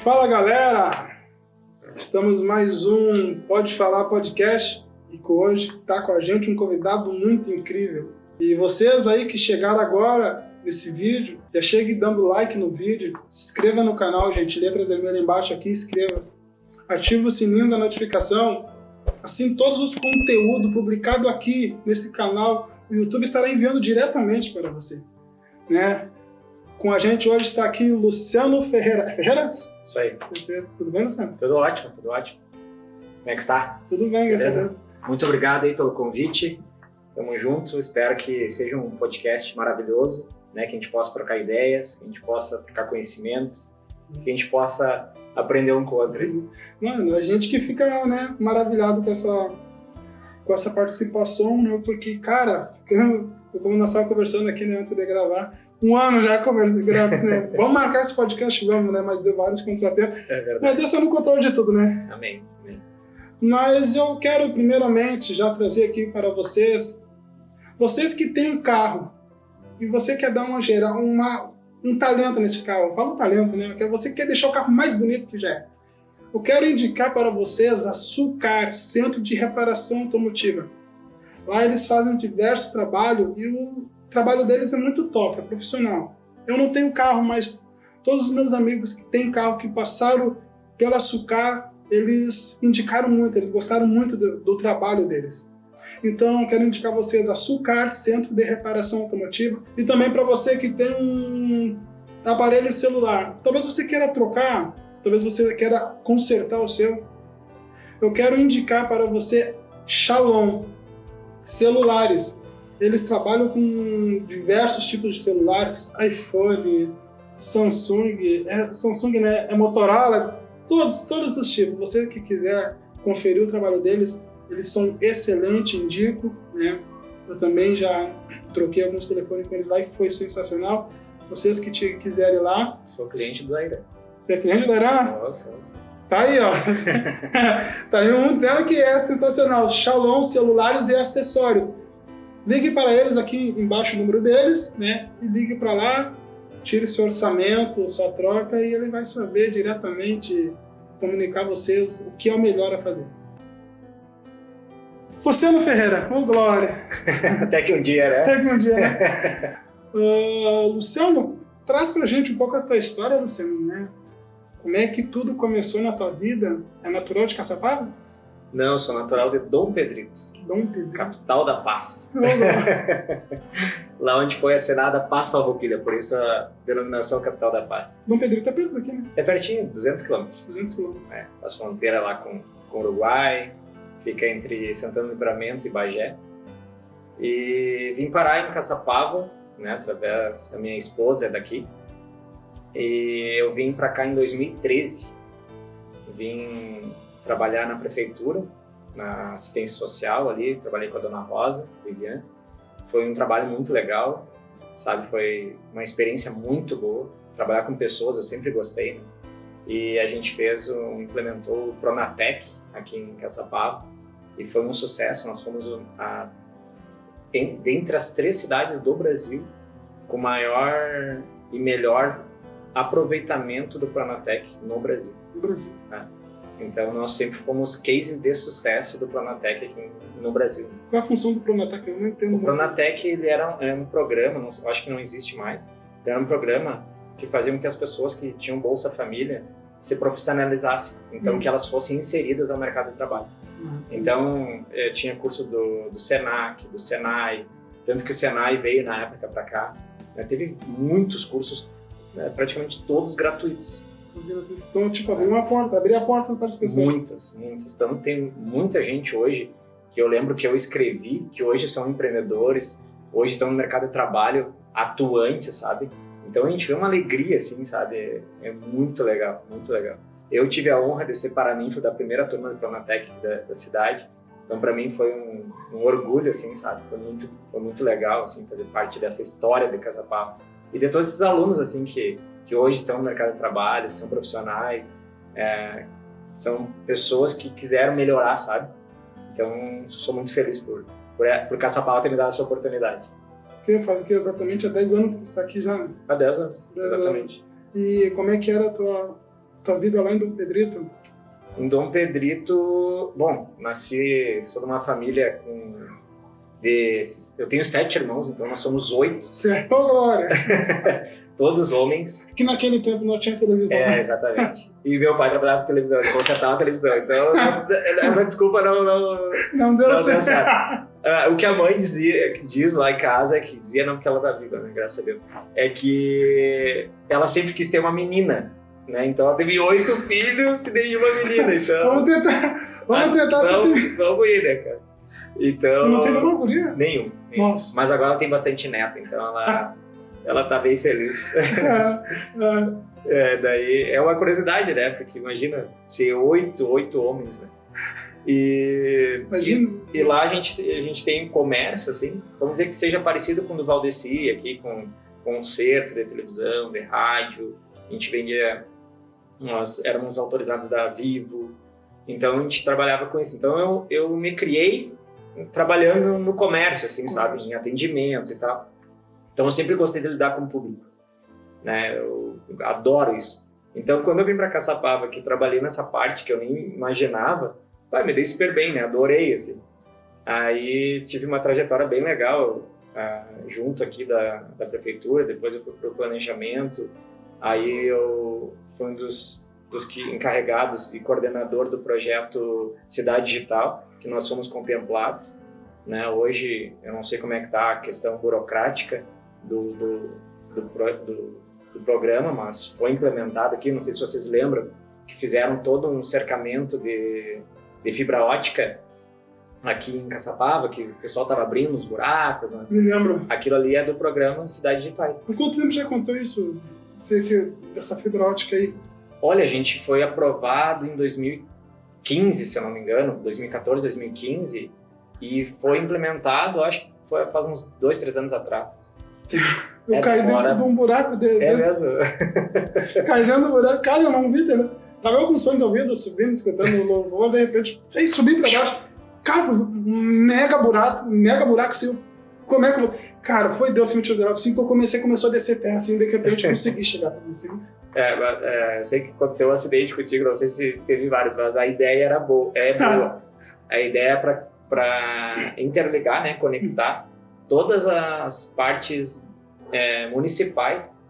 Fala galera, estamos mais um Pode Falar Podcast e hoje está com a gente um convidado muito incrível. E vocês aí que chegaram agora nesse vídeo, já chegue dando like no vídeo, se inscreva no canal, gente, letras vermelhas embaixo aqui, inscreva-se. Ative o sininho da notificação, assim todos os conteúdos publicados aqui nesse canal, o YouTube estará enviando diretamente para você, né? Com a gente hoje está aqui Luciano Ferreira. Ferreira? Isso aí. Tudo bem, Luciano? Tudo ótimo, tudo ótimo. Como é que está? Tudo bem, graças a Deus. Muito obrigado aí pelo convite. Tamo junto. Espero que seja um podcast maravilhoso, né? Que a gente possa trocar ideias, que a gente possa trocar conhecimentos, que a gente possa aprender um com o outro. Mano, a gente que fica, né, maravilhado com essa participação, né? Porque, cara, como nós estávamos conversando aqui, né, antes de gravar, um ano já conversando, né? Vamos marcar esse podcast, vamos, né? Mas deu vários contratempos. É verdade. Mas Deus está no controle de tudo, né? Amém. Amém. Mas eu quero, primeiramente, já trazer aqui para vocês que têm um carro e você quer dar um talento nesse carro. Eu falo talento, né? Porque você quer deixar o carro mais bonito que já é. Eu quero indicar para vocês a Sulcar, Centro de Reparação Automotiva. Lá eles fazem diversos trabalhos e o trabalho deles é muito top, é profissional. Eu não tenho carro, mas todos os meus amigos que têm carro, que passaram pela Sulcar, eles indicaram muito, eles gostaram muito do trabalho deles. Então, eu quero indicar vocês a Sulcar, Centro de Reparação Automotiva, e também para você que tem um aparelho celular. Talvez você queira trocar, talvez você queira consertar o seu. Eu quero indicar para você Shalom Celulares. Eles trabalham com diversos tipos de celulares, iPhone, Samsung, né? É Motorola, todos os tipos. Você que quiser conferir o trabalho deles, eles são excelentes, indico, né? Eu também já troquei alguns telefones com eles lá e foi sensacional. Vocês que quiserem ir lá... Sou cliente do Aira. Você é cliente do Aira? Nossa. Tá aí, ó. Tá aí um dizendo que é sensacional. Shalom Celulares e Acessórios. Ligue para eles aqui embaixo o número deles, né? E ligue para lá, tire seu orçamento, sua troca e ele vai saber diretamente comunicar a vocês o que é o melhor a fazer. Luciano Ferreira, ô glória! Até que um dia, né? Até que um dia, né? Luciano, traz pra gente um pouco a tua história, Luciano, né? Como é que tudo começou na tua vida? É natural de Caçapava? Não, sou natural de Dom Pedrito. Dom Pedrito. Capital da Paz. Lá onde foi assinada a Paz Farroupilha, por isso a denominação Capital da Paz. Dom Pedrito é perto daqui, né? É pertinho, 200 quilômetros. 200 quilômetros. É, faz fronteira lá com o Uruguai, fica entre Santana do Livramento e Bagé. E vim parar em Caçapava, né, através da minha esposa é daqui. E eu vim para cá em 2013. Vim trabalhar na prefeitura, na assistência social ali, trabalhei com a dona Rosa, Viviane. Foi um trabalho muito legal, sabe? Foi uma experiência muito boa. Trabalhar com pessoas eu sempre gostei, né? E a gente implementou o Pronatec aqui em Caçapava e foi um sucesso. Nós fomos dentre as 3 cidades do Brasil com maior e melhor aproveitamento do Pronatec no Brasil. No Brasil. Né? Então, nós sempre fomos cases de sucesso do Pronatec aqui no Brasil. Qual é a função do Pronatec? Eu não entendo. O Pronatec ele era um programa, eu acho que não existe mais, era um programa que fazia com que as pessoas que tinham Bolsa Família se profissionalizassem, então que elas fossem inseridas ao mercado de trabalho. Então, tinha curso do Senac, do Senai, tanto que o Senai veio na época para cá. Teve muitos cursos, praticamente todos gratuitos. Então, tipo, abrir a porta para as pessoas. Muitas. Então, tem muita gente hoje que eu lembro que eu escrevi, que hoje são empreendedores, hoje estão no mercado de trabalho atuante, sabe? Então, a gente vê uma alegria, assim, sabe? É muito legal, muito legal. Eu tive a honra de ser paraninfo da primeira turma do Pronatec da cidade. Então, para mim, foi um orgulho, assim, sabe? Foi muito legal, assim, fazer parte dessa história de Caçapava. E de todos esses alunos, assim, que hoje estão no mercado de trabalho, são profissionais, são pessoas que quiseram melhorar, sabe? Então, sou muito feliz por Caçapava ter me dado essa oportunidade. Faz o que exatamente? Há 10 anos que você está aqui já, né? Há 10 anos, 10 exatamente. Anos. E como é que era a tua tua vida lá em Dom Pedrito? Em Dom Pedrito, bom, sou de uma família eu tenho 7 irmãos, então nós somos 8. Certo, glória! Todos homens. Que naquele tempo não tinha televisão. Exatamente. E meu pai trabalhava com televisão, ele consertava a televisão, então essa desculpa não deu certo. O que a mãe diz lá em casa, que dizia não porque ela tá viva, né, graças a Deus, é que ela sempre quis ter uma menina. Né? Então ela teve 8 filhos e nenhuma menina. Então, vamos tentar. Vamos ir, né, cara? Então, não tem nenhuma guria? Nenhum. Nossa. Mas agora ela tem bastante neta, então ela tá bem feliz. Daí é uma curiosidade, né? Porque imagina ser 8 homens, né? E lá a gente tem um comércio, assim, vamos dizer que seja parecido com o do Valdeci, aqui com concerto de televisão, de rádio. A gente vendia, nós éramos autorizados da Vivo, então a gente trabalhava com isso. Então eu me criei trabalhando no comércio, assim, sabe, em atendimento e tal. Então eu sempre gostei de lidar com o público, né? Eu adoro isso. Então quando eu vim para Caçapava, que trabalhei nessa parte que eu nem imaginava, me dei super bem, né? Adorei, assim. Aí tive uma trajetória bem legal junto aqui da prefeitura, depois eu fui para o planejamento. Aí eu fui um dos encarregados e coordenador do projeto Cidade Digital, que nós fomos contemplados. Né? Hoje, eu não sei como é que está a questão burocrática do programa, mas foi implementado aqui, não sei se vocês lembram, que fizeram todo um cercamento de fibra ótica aqui em Caçapava, que o pessoal estava abrindo os buracos. Né? Me lembro. Aquilo ali é do programa Cidades Digitais. Há quanto tempo já aconteceu isso? Essa fibra ótica aí? Olha, a gente foi aprovado em 2015, se eu não me engano, 2014, 2015, e foi implementado, acho que foi faz uns 2, 3 anos atrás. Eu caí dentro de um buraco desse. É mesmo? Caí dentro do buraco, cara, eu não vi, né? Tava eu com som de ouvido, subindo, escutando o louvor, de repente, subi pra baixo. Cara, foi um mega buraco, assim, como é que eu... Cara, foi Deus que me tirou, assim que eu começou a descer terra, assim, de repente eu consegui chegar assim. Eu sei que aconteceu um acidente contigo, não sei se teve vários, mas a ideia era boa. A ideia é para interligar, né, conectar todas as partes municipais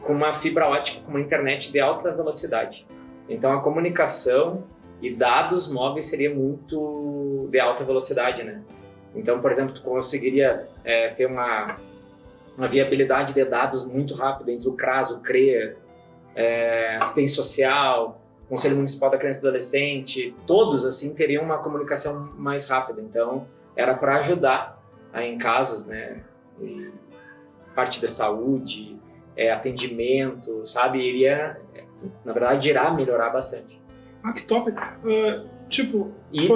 com uma fibra ótica, com uma internet de alta velocidade. Então a comunicação e dados móveis seria muito de alta velocidade, né? Então, por exemplo, tu conseguiria ter uma viabilidade de dados muito rápida entre o CRAS, o CREAS, assistência social, Conselho Municipal da Criança e do Adolescente, todos assim teriam uma comunicação mais rápida. Então, era para ajudar em casos, né, parte da saúde, atendimento, sabe? Iria, na verdade, irá melhorar bastante. Ah, que top!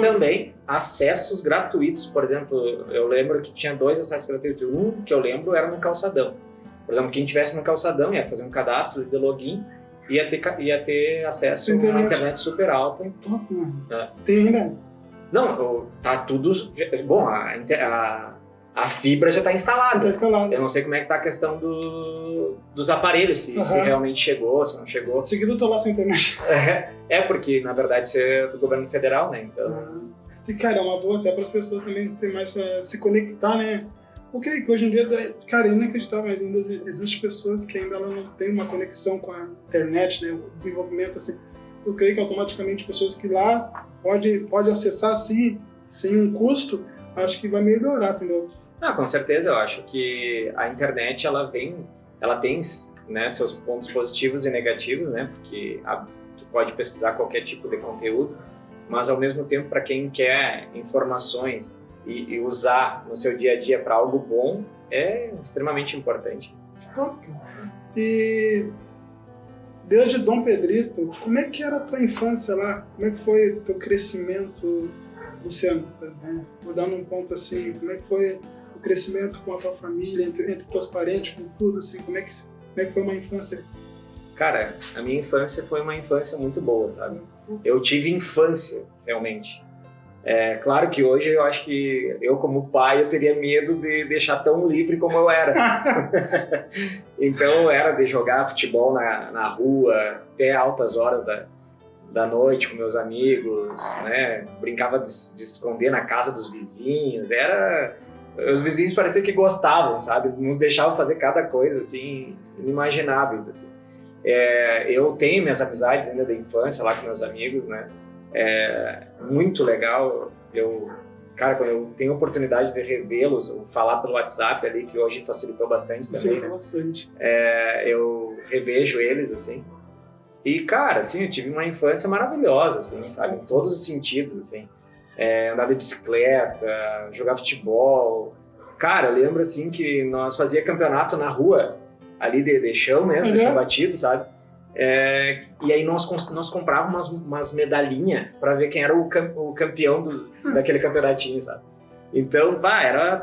Também acessos gratuitos, por exemplo, eu lembro que tinha 2 acessos gratuitos. Um que eu lembro era no calçadão. Por exemplo, quem estivesse no calçadão ia fazer um cadastro de login, ia ter acesso a uma internet super alta. Top, mano. Tem ainda? Não, tá tudo... Bom, a fibra já está instalada. Eu não sei como é que tá a questão dos aparelhos, se realmente chegou, se não chegou. Seguido eu tô lá sem internet. Porque na verdade isso é do governo federal, né? Então... Cara, é uma boa até para as pessoas também ter mais se conectar, né? Porque hoje em dia, cara, é inacreditável, mas ainda existem pessoas que ainda não têm uma conexão com a internet, né? O desenvolvimento, assim. Eu creio que automaticamente pessoas que lá pode acessar assim, sem um custo, acho que vai melhorar, entendeu? Com certeza, eu acho que a internet ela tem, né, seus pontos positivos e negativos, né? Porque tu pode pesquisar qualquer tipo de conteúdo, mas ao mesmo tempo para quem quer informações e usar no seu dia a dia para algo bom é extremamente importante. E desde Dom Pedrito, como é que era a tua infância lá? Como é que foi o teu crescimento, Luciano? Né? Vou dar num ponto assim, como é que foi o crescimento com a tua família, entre teus parentes, com tudo, assim, como é que foi uma infância? Cara, a minha infância foi uma infância muito boa, sabe? Eu tive infância, realmente. É claro que hoje eu acho que eu, como pai, eu teria medo de deixar tão livre como eu era. Então, era de jogar futebol na rua até altas horas da noite com meus amigos, né? Brincava de esconder na casa dos vizinhos. Os vizinhos pareciam que gostavam, sabe? Nos deixavam fazer cada coisa, assim, inimagináveis, assim. Eu tenho minhas amizades ainda da infância lá com meus amigos, né? Muito legal. Cara, quando eu tenho oportunidade de revê-los, ou falar pelo WhatsApp ali, que hoje facilitou bastante também, né? Bastante. Eu revejo eles, assim. E, cara, assim, eu tive uma infância maravilhosa, assim, sabe? Em todos os sentidos, assim. Andar de bicicleta, jogar futebol. Cara, eu lembro, assim, que nós fazia campeonato na rua, ali de chão mesmo, chão batido, sabe? E aí nós comprávamos umas medalhinhas para ver quem era o campeão daquele campeonatinho, sabe? Então,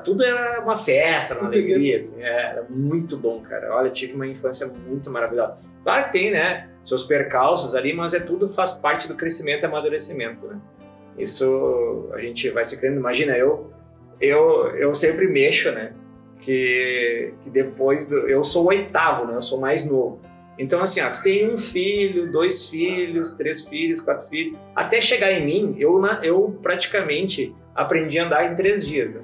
tudo era uma festa, uma alegria, assim, era muito bom, cara. Olha, tive uma infância muito maravilhosa. Claro que tem, né, seus percalços ali, mas tudo faz parte do crescimento e amadurecimento, né? Isso a gente vai se criando. Imagina, eu sempre mexo, né, que depois eu sou o oitavo, né, eu sou mais novo. Então, assim, tu tem 1 filho, 2 filhos, 3 filhos, 4 filhos. Até chegar em mim, eu praticamente aprendi a andar em 3 dias, né?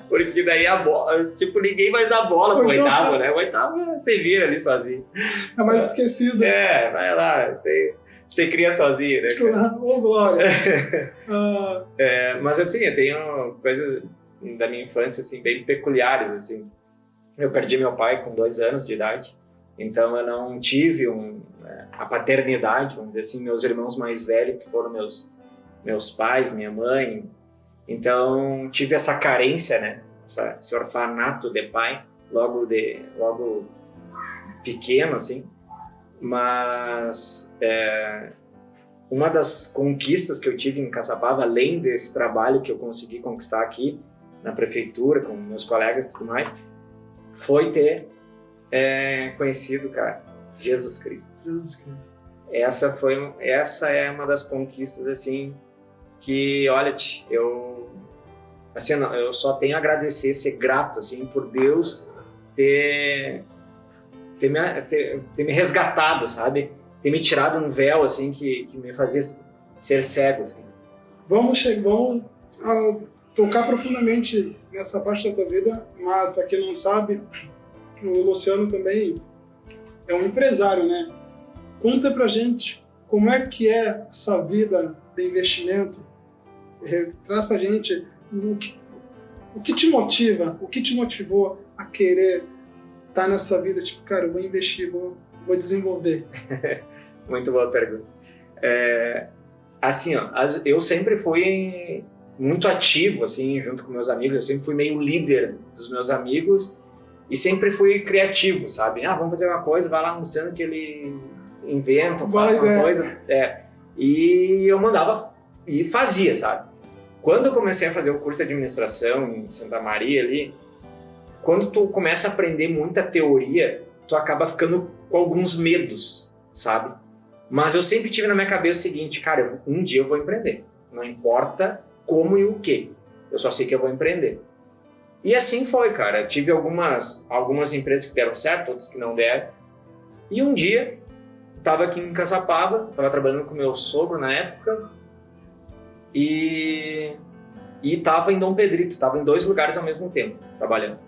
Porque daí a bola, tipo, ninguém mais dá bola pro oitavo, né? O oitavo você vira ali sozinho. É mais esquecido. Vai lá, você cria sozinho, né? Ô, glória! Mas assim, eu tenho coisas da minha infância, assim, bem peculiares, assim. Eu perdi meu pai com 2 anos de idade, então eu não tive a paternidade, vamos dizer assim, meus irmãos mais velhos, que foram meus pais, minha mãe. Então tive essa carência, né? Esse orfanato de pai, logo pequeno, assim. Mas uma das conquistas que eu tive em Caçapava, além desse trabalho que eu consegui conquistar aqui na prefeitura, com meus colegas e tudo mais, foi ter conhecido, cara, Jesus Cristo. Essa é uma das conquistas, assim, que, olha, eu só tenho a agradecer, ser grato, assim, por Deus ter me resgatado, sabe? Ter me tirado um véu, assim, que me fazia ser cego, assim. Vamos tocar profundamente nessa parte da tua vida, mas para quem não sabe, o Luciano também é um empresário, né? Conta pra gente como é que é essa vida de investimento. Traz pra gente o que te motiva, o que te motivou a querer estar nessa vida, tipo, cara, eu vou investir, vou desenvolver. Muito boa pergunta. Assim, eu sempre fui muito ativo, assim, junto com meus amigos. Eu sempre fui meio líder dos meus amigos e sempre fui criativo, sabe? Vamos fazer uma coisa, vai lá anunciando que ele inventa, faz uma coisa. E eu mandava e fazia, sabe? Quando eu comecei a fazer o curso de administração em Santa Maria ali, quando tu começa a aprender muita teoria, tu acaba ficando com alguns medos, sabe? Mas eu sempre tive na minha cabeça o seguinte, cara, um dia eu vou empreender. Não importa como e o que. Eu só sei que eu vou empreender. E assim foi, cara. Eu tive algumas empresas que deram certo, outras que não deram. E um dia, estava aqui em Caçapava, estava trabalhando com meu sogro na época, e estava em Dom Pedrito, estava em 2 lugares ao mesmo tempo, trabalhando.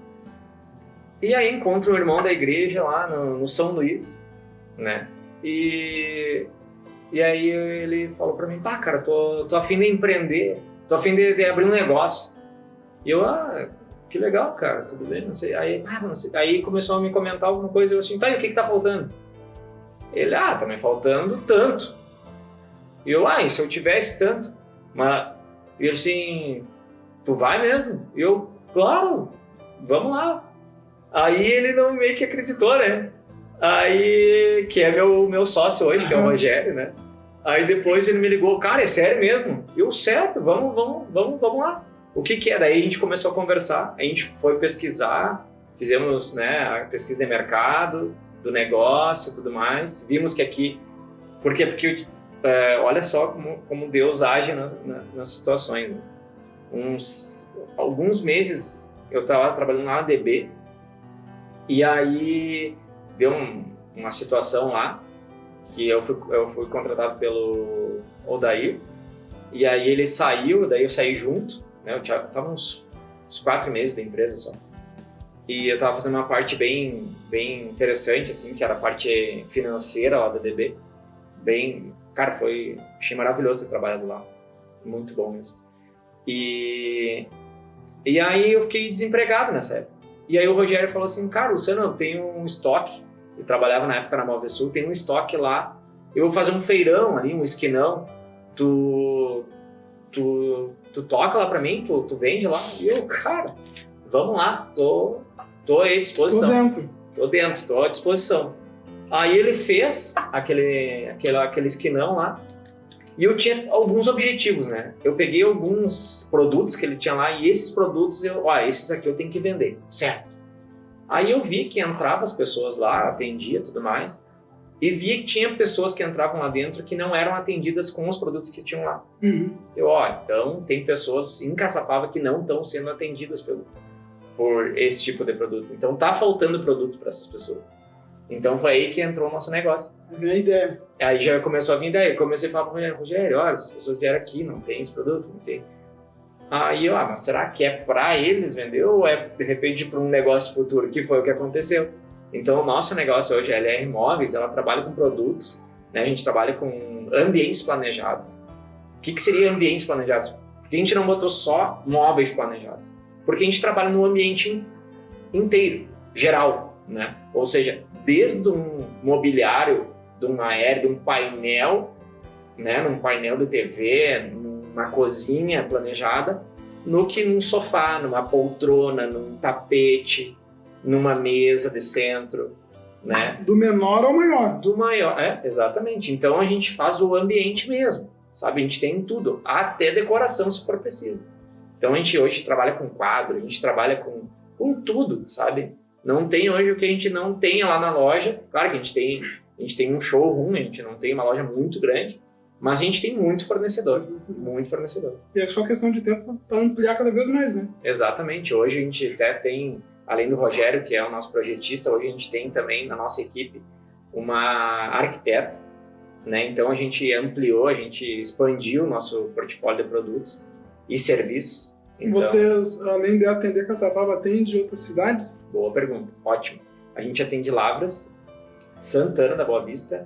E aí encontro o irmão da igreja lá no São Luís, né? E aí ele falou pra mim, cara, tô a fim de empreender, tô a fim de abrir um negócio. E eu, que legal, cara, tudo bem, não sei. Aí, não sei. Aí começou a me comentar alguma coisa, eu assim, e o que tá faltando? Ele, tá me faltando tanto. E eu, e se eu tivesse tanto? Mas ele assim, tu vai mesmo? E eu, claro, vamos lá. Aí ele não meio que acreditou, né? Aí, que é meu sócio hoje, que é o Rogério, né? Aí depois ele me ligou, cara, é sério mesmo? Eu, certo, vamos lá. O que é? Daí a gente começou a conversar, a gente foi pesquisar, fizemos, né, a pesquisa de mercado, do negócio e tudo mais. Vimos que aqui... Por quê? Porque olha só como Deus age nas situações, né? Alguns meses eu estava trabalhando lá na DB e aí deu uma situação lá que eu fui contratado pelo Odair e aí ele saiu, daí eu saí junto, né? Eu tava uns 4 meses da empresa só e eu tava fazendo uma parte bem interessante, assim, que era a parte financeira lá da DB. Cara, achei maravilhoso ter trabalhado lá, muito bom mesmo. E aí eu fiquei desempregado nessa época. E aí o Rogério falou assim, cara, Luciano, eu tenho um estoque, eu trabalhava na época na Movesul, tem um estoque lá, eu vou fazer um feirão ali, um esquinão, tu toca lá pra mim, tu vende lá? E eu, cara, vamos lá, tô aí à disposição. Tô dentro, tô à disposição. Aí ele fez aquele esquinão lá, e eu tinha alguns objetivos, né? Eu peguei alguns produtos que ele tinha lá e esses produtos, esses aqui eu tenho que vender, certo? Aí eu vi que entravam as pessoas lá, atendia e tudo mais, e vi que tinha pessoas que entravam lá dentro que não eram atendidas com os produtos que tinham lá. Uhum. Então tem pessoas em Caçapava que não estão sendo atendidas por esse tipo de produto. Então tá faltando produto para essas pessoas. Então foi aí que entrou o nosso negócio. A ideia. Aí já começou a vir ideia. Eu comecei a falar para o Rogério, olha, as pessoas vieram aqui, não tem esse produto, não sei. Aí mas será que é para eles vender ou é de repente para um negócio futuro? Que foi o que aconteceu. Então o nosso negócio hoje, a LR Imóveis, ela trabalha com produtos, né? A gente trabalha com ambientes planejados. O que seria ambientes planejados? Porque a gente não botou só móveis planejados. Porque a gente trabalha no ambiente inteiro, geral, né? Ou seja, desde um mobiliário, de um aéreo, de um painel, né, num painel de TV, numa cozinha planejada, num sofá, numa poltrona, num tapete, numa mesa de centro, né? Do menor ao maior. Do maior, exatamente. Então a gente faz o ambiente mesmo, sabe? A gente tem tudo, até decoração se for preciso. Então a gente hoje trabalha com quadro, a gente trabalha com tudo, sabe? Não tem hoje o que a gente não tem lá na loja. Claro que a gente tem um showroom, a gente não tem uma loja muito grande, mas a gente tem muito fornecedor. E é só questão de tempo para ampliar cada vez mais, né? Exatamente. Hoje a gente até tem, além do Rogério, que é o nosso projetista, hoje a gente tem também na nossa equipe uma arquiteta, né? Então a gente ampliou, a gente expandiu o nosso portfólio de produtos e serviços. Então, vocês, além de atender Caçapava, atendem outras cidades? Boa pergunta, ótimo. A gente atende Lavras, Santana da Boa Vista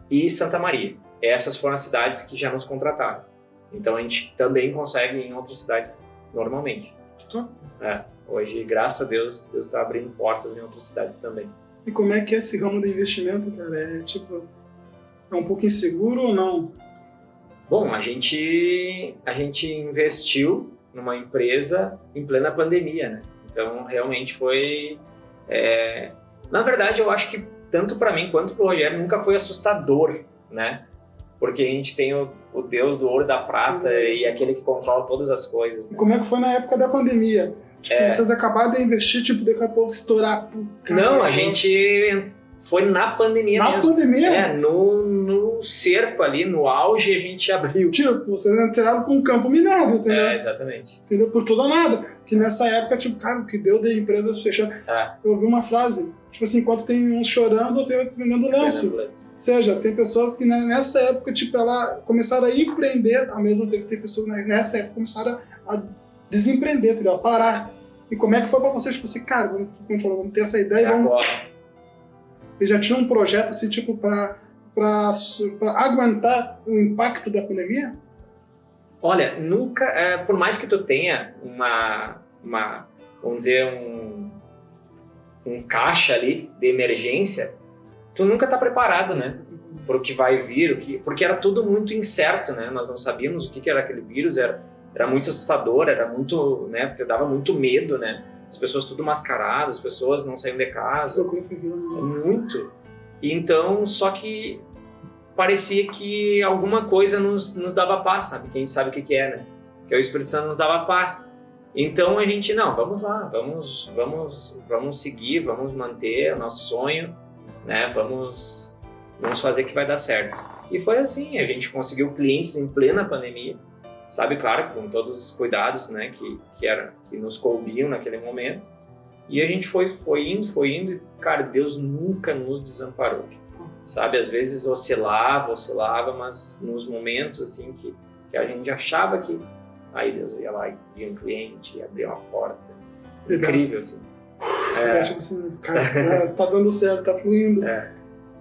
e Santa Maria. Essas foram as cidades que já nos contrataram. Então a gente também consegue em outras cidades normalmente. Hoje, graças a Deus, Deus está abrindo portas em outras cidades também. E como é que é esse ramo de investimento, cara? É um pouco inseguro ou não? Bom, a gente investiu numa empresa em plena pandemia, né? Então, realmente foi... Na verdade, eu acho que tanto para mim quanto para o Rogério nunca foi assustador, né? Porque a gente tem o Deus do ouro e da prata e aquele que controla todas as coisas. Né? E como é que foi na época da pandemia? Vocês acabaram de investir, daqui a pouco estourar... Não, a gente foi na pandemia mesmo. Na pandemia? No cerco ali, no auge, a gente abriu. Vocês entraram com um campo minado, entendeu? Exatamente. Entendeu? Por tudo ou nada. Que nessa época, cara, o que deu de empresas fechando. Eu ouvi uma frase, enquanto tem uns chorando, tem outros vendendo lenço. Ou seja, tem pessoas que nessa época, ela começaram a empreender, ao mesmo tempo que tem pessoas nessa época começaram a desempreender, entendeu? A parar. E como é que foi pra vocês? Cara, vamos ter essa ideia e vamos... Agora. E já tinha um projeto, assim, pra aguentar o impacto da pandemia? Olha, nunca, por mais que tu tenha vamos dizer, um caixa ali de emergência, tu nunca tá preparado, né? Para o que vai vir, porque era tudo muito incerto, né? Nós não sabíamos o que era aquele vírus, era muito assustador, era muito, né? Dava muito medo, né? As pessoas tudo mascaradas, as pessoas não saíam de casa. Muito. E então, só que parecia que alguma coisa nos dava paz, sabe? Que a gente sabe o que é, né? Que o Espírito Santo nos dava paz. Então a gente, vamos lá, vamos seguir, vamos manter o nosso sonho, né? Vamos fazer que vai dar certo. E foi assim, a gente conseguiu clientes em plena pandemia, sabe, claro, com todos os cuidados, né, que nos coubiam naquele momento. E a gente foi indo, e, cara, Deus nunca nos desamparou, sabe? Às vezes oscilava, mas nos momentos, assim, que a gente achava que... Aí Deus ia lá e via um cliente, e abria uma porta. Incrível, assim. Tipo assim, cara, tá dando certo, tá fluindo.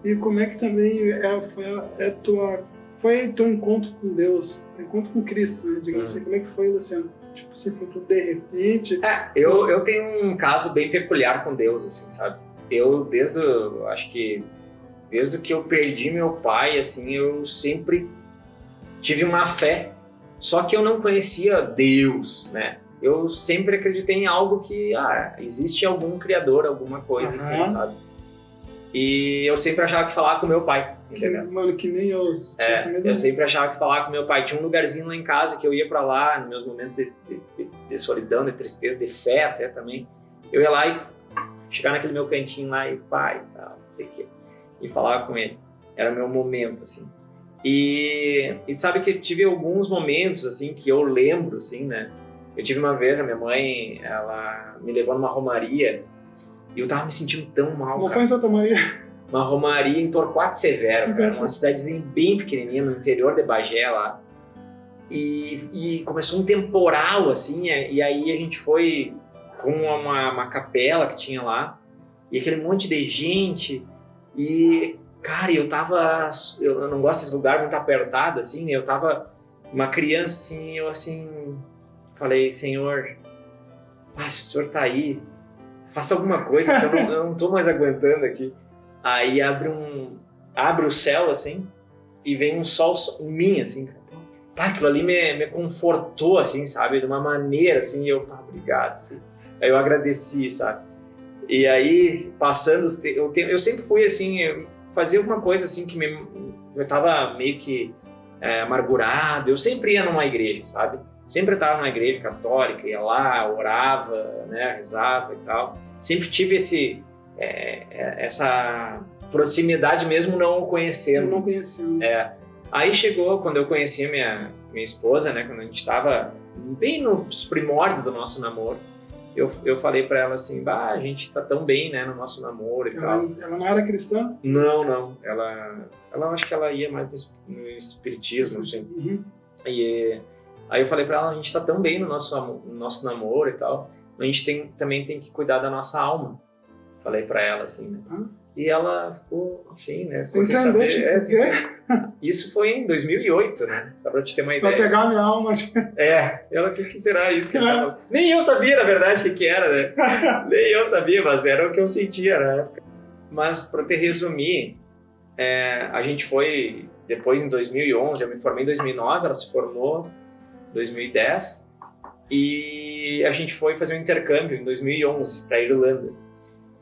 E como é que também foi teu encontro com Deus, teu encontro com Cristo, né? Digamos assim, como é que foi, Luciano? Tipo assim, foi tudo de repente? Eu tenho um caso bem peculiar com Deus, assim, sabe? Acho que desde que eu perdi meu pai, assim, eu sempre tive uma fé, só que eu não conhecia Deus, né? Eu sempre acreditei em algo que, existe algum criador, alguma coisa assim, sabe? E eu sempre achava que falar com meu pai, entendeu? Mano, que nem eu. Eu sempre achava que falar com meu pai. Tinha um lugarzinho lá em casa que eu ia pra lá, nos meus momentos de solidão, de tristeza, de fé até também. Eu ia lá e chegar naquele meu cantinho lá e pai, tal, não sei o quê. E falava com ele. Era meu momento, assim. E sabe que eu tive alguns momentos, assim, que eu lembro, assim, né? Eu tive uma vez, a minha mãe, ela me levou numa romaria e eu tava me sentindo tão mal, Não foi em Santa Maria? Uma romaria em Torquato Severo, cara, uma cidadezinha bem pequenininha no interior de Bagé lá. E começou um temporal, assim, e aí a gente foi com uma capela que tinha lá, e aquele monte de gente, e, cara, eu não gosto desse lugar muito apertado, assim, eu tava uma criança, assim, eu, assim, falei, Senhor, se o Senhor tá aí, faça alguma coisa, que eu não tô mais aguentando aqui. Aí abre o céu, assim, e vem um sol em mim, assim. Aquilo ali me confortou, assim, sabe? De uma maneira, assim, obrigado, assim. Aí eu agradeci, sabe? E aí, passando o tempo, eu sempre fui, assim, fazer alguma coisa, assim, eu tava meio que amargurado. Eu sempre ia numa igreja, sabe? Sempre estava numa igreja católica, ia lá, orava, né, rezava e tal. Sempre tive essa proximidade mesmo não conhecendo. Não conhecendo. Aí chegou, quando eu conheci a minha esposa, né, quando a gente estava bem nos primórdios do nosso namoro, eu falei para ela assim, a gente tá tão bem, né, no nosso namoro e tal. Ela não era cristã? Não. Ela acho que ela ia mais no espiritismo, assim. Uhum. E aí eu falei pra ela, a gente tá tão bem no nosso namoro e tal, a gente também tem que cuidar da nossa alma. Falei pra ela, assim, né? E ela ficou, assim, né? Ficou sem saber. Isso foi em 2008, né? Só pra te ter uma ideia. Vai pegar a minha alma. Ela, o que será isso? Nem eu sabia, na verdade, o que era, né? Nem eu sabia, mas era o que eu sentia na época. Mas pra te resumir, a gente foi, depois em 2011, eu me formei em 2009, ela se formou 2010, e a gente foi fazer um intercâmbio em 2011 para a Irlanda.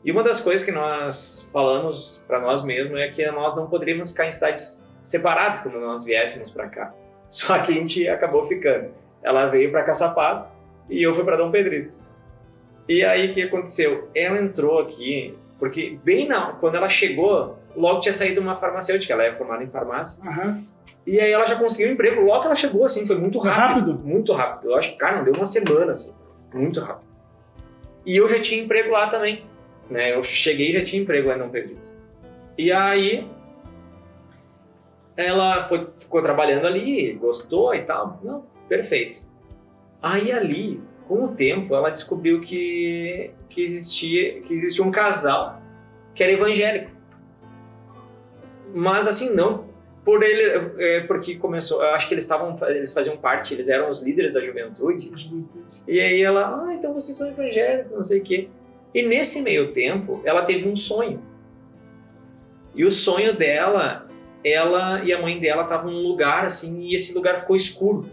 E uma das coisas que nós falamos para nós mesmos é que nós não poderíamos ficar em cidades separadas quando nós viéssemos para cá. Só que a gente acabou ficando. Ela veio para Caçapava e eu fui para Dom Pedrito. E aí o que aconteceu? Ela entrou aqui, porque quando ela chegou, logo tinha saído uma farmacêutica, ela é formada em farmácia. Uhum. E aí ela já conseguiu um emprego logo que ela chegou, assim, foi muito rápido. Muito rápido. Eu acho que, cara, não deu uma semana, assim. Muito rápido. E eu já tinha emprego lá também, né? Eu cheguei e já tinha emprego lá em Dom Pedrito. E aí ela ficou trabalhando ali, gostou e tal. Não, perfeito. Aí ali, com o tempo, ela descobriu que existia um casal que era evangélico. Mas assim, não porque começou, eu acho que eles faziam parte, eles eram os líderes da juventude. E aí ela, então vocês são evangélicos, não sei o quê. E nesse meio tempo, ela teve um sonho. E o sonho dela, ela e a mãe dela estavam num lugar assim, e esse lugar ficou escuro.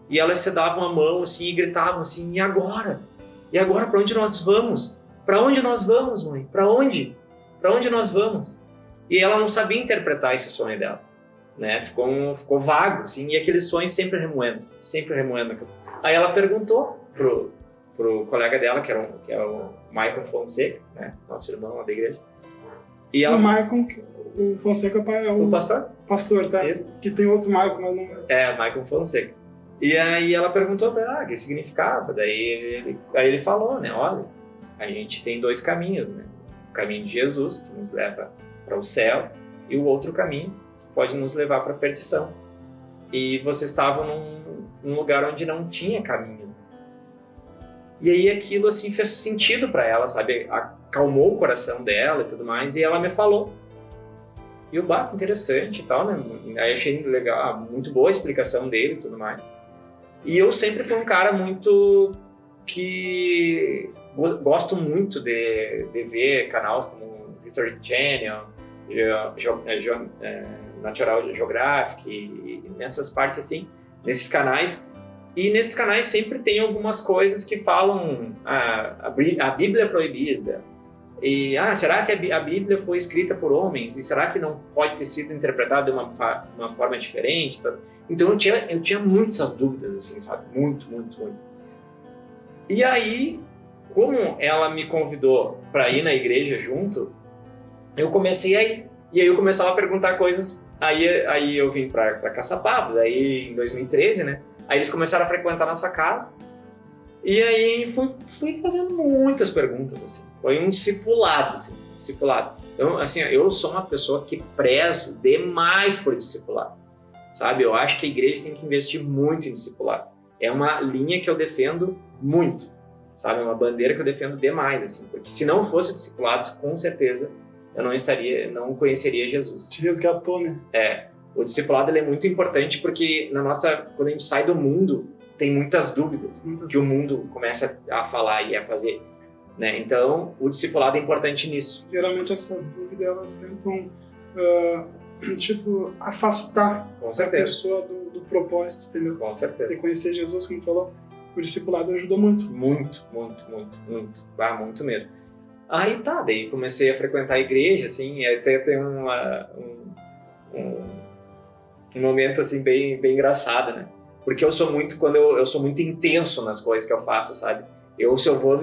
E elas se davam a mão assim e gritavam assim, e agora? E agora para onde nós vamos? Para onde nós vamos, mãe? Para onde? Para onde nós vamos? E ela não sabia interpretar esse sonho dela, né? Ficou vago, assim, e aquele sonho sempre remoendo. Aí ela perguntou pro colega dela, que é o Michael Fonseca, né? Nosso irmão lá da igreja. E O ela... Maicon, o Fonseca é O o pastor? pastor, tá? Isso. Que tem outro Maicon, mas não é. Maicon Fonseca. E aí ela perguntou pra ela o que significava. Daí ele falou, né? Olha, a gente tem 2 caminhos, né? O caminho de Jesus, que nos leva para o céu, e o outro caminho, que pode nos levar para a perdição. E vocês estavam num lugar onde não tinha caminho. E aí aquilo assim fez sentido para ela, sabe? Acalmou o coração dela e tudo mais, e ela me falou. E eu, que interessante e tal, né? Aí achei legal, muito boa a explicação dele e tudo mais. E eu sempre fui um cara muito que gosto muito de ver canais como History Channel, Natural Geographic, e nessas partes assim, nesses canais. E nesses canais sempre tem algumas coisas que falam a Bíblia é proibida. E será que a Bíblia foi escrita por homens? E será que não pode ter sido interpretada de uma forma diferente? Então eu tinha muitas essas dúvidas, assim, sabe? Muito. E aí, como ela me convidou para ir na igreja junto, eu comecei a ir. E aí eu começava a perguntar coisas. Aí eu vim para Caçapava, daí em 2013, né? Aí eles começaram a frequentar a nossa casa. E aí fui fazendo muitas perguntas, assim. Foi um discipulado, assim, discipulado. Eu sou uma pessoa que prezo demais por discipulado, sabe? Eu acho que a igreja tem que investir muito em discipulado. É uma linha que eu defendo muito, sabe? É uma bandeira que eu defendo demais, assim. Porque se não fosse discipulados, com certeza eu não conheceria Jesus. Te resgatou, né? O discipulado ele é muito importante porque quando a gente sai do mundo, tem muitas dúvidas que o mundo começa a falar e a fazer, né? Então, o discipulado é importante nisso. Geralmente essas dúvidas, elas tentam, afastar Com a pessoa do propósito, entendeu? Com certeza. De conhecer Jesus, como falou, o discipulado ajudou muito. Muito. Muito mesmo. Aí daí comecei a frequentar a igreja, assim, e até tem um momento, assim, bem engraçado, né? Porque eu sou muito intenso nas coisas que eu faço, sabe? Se eu vou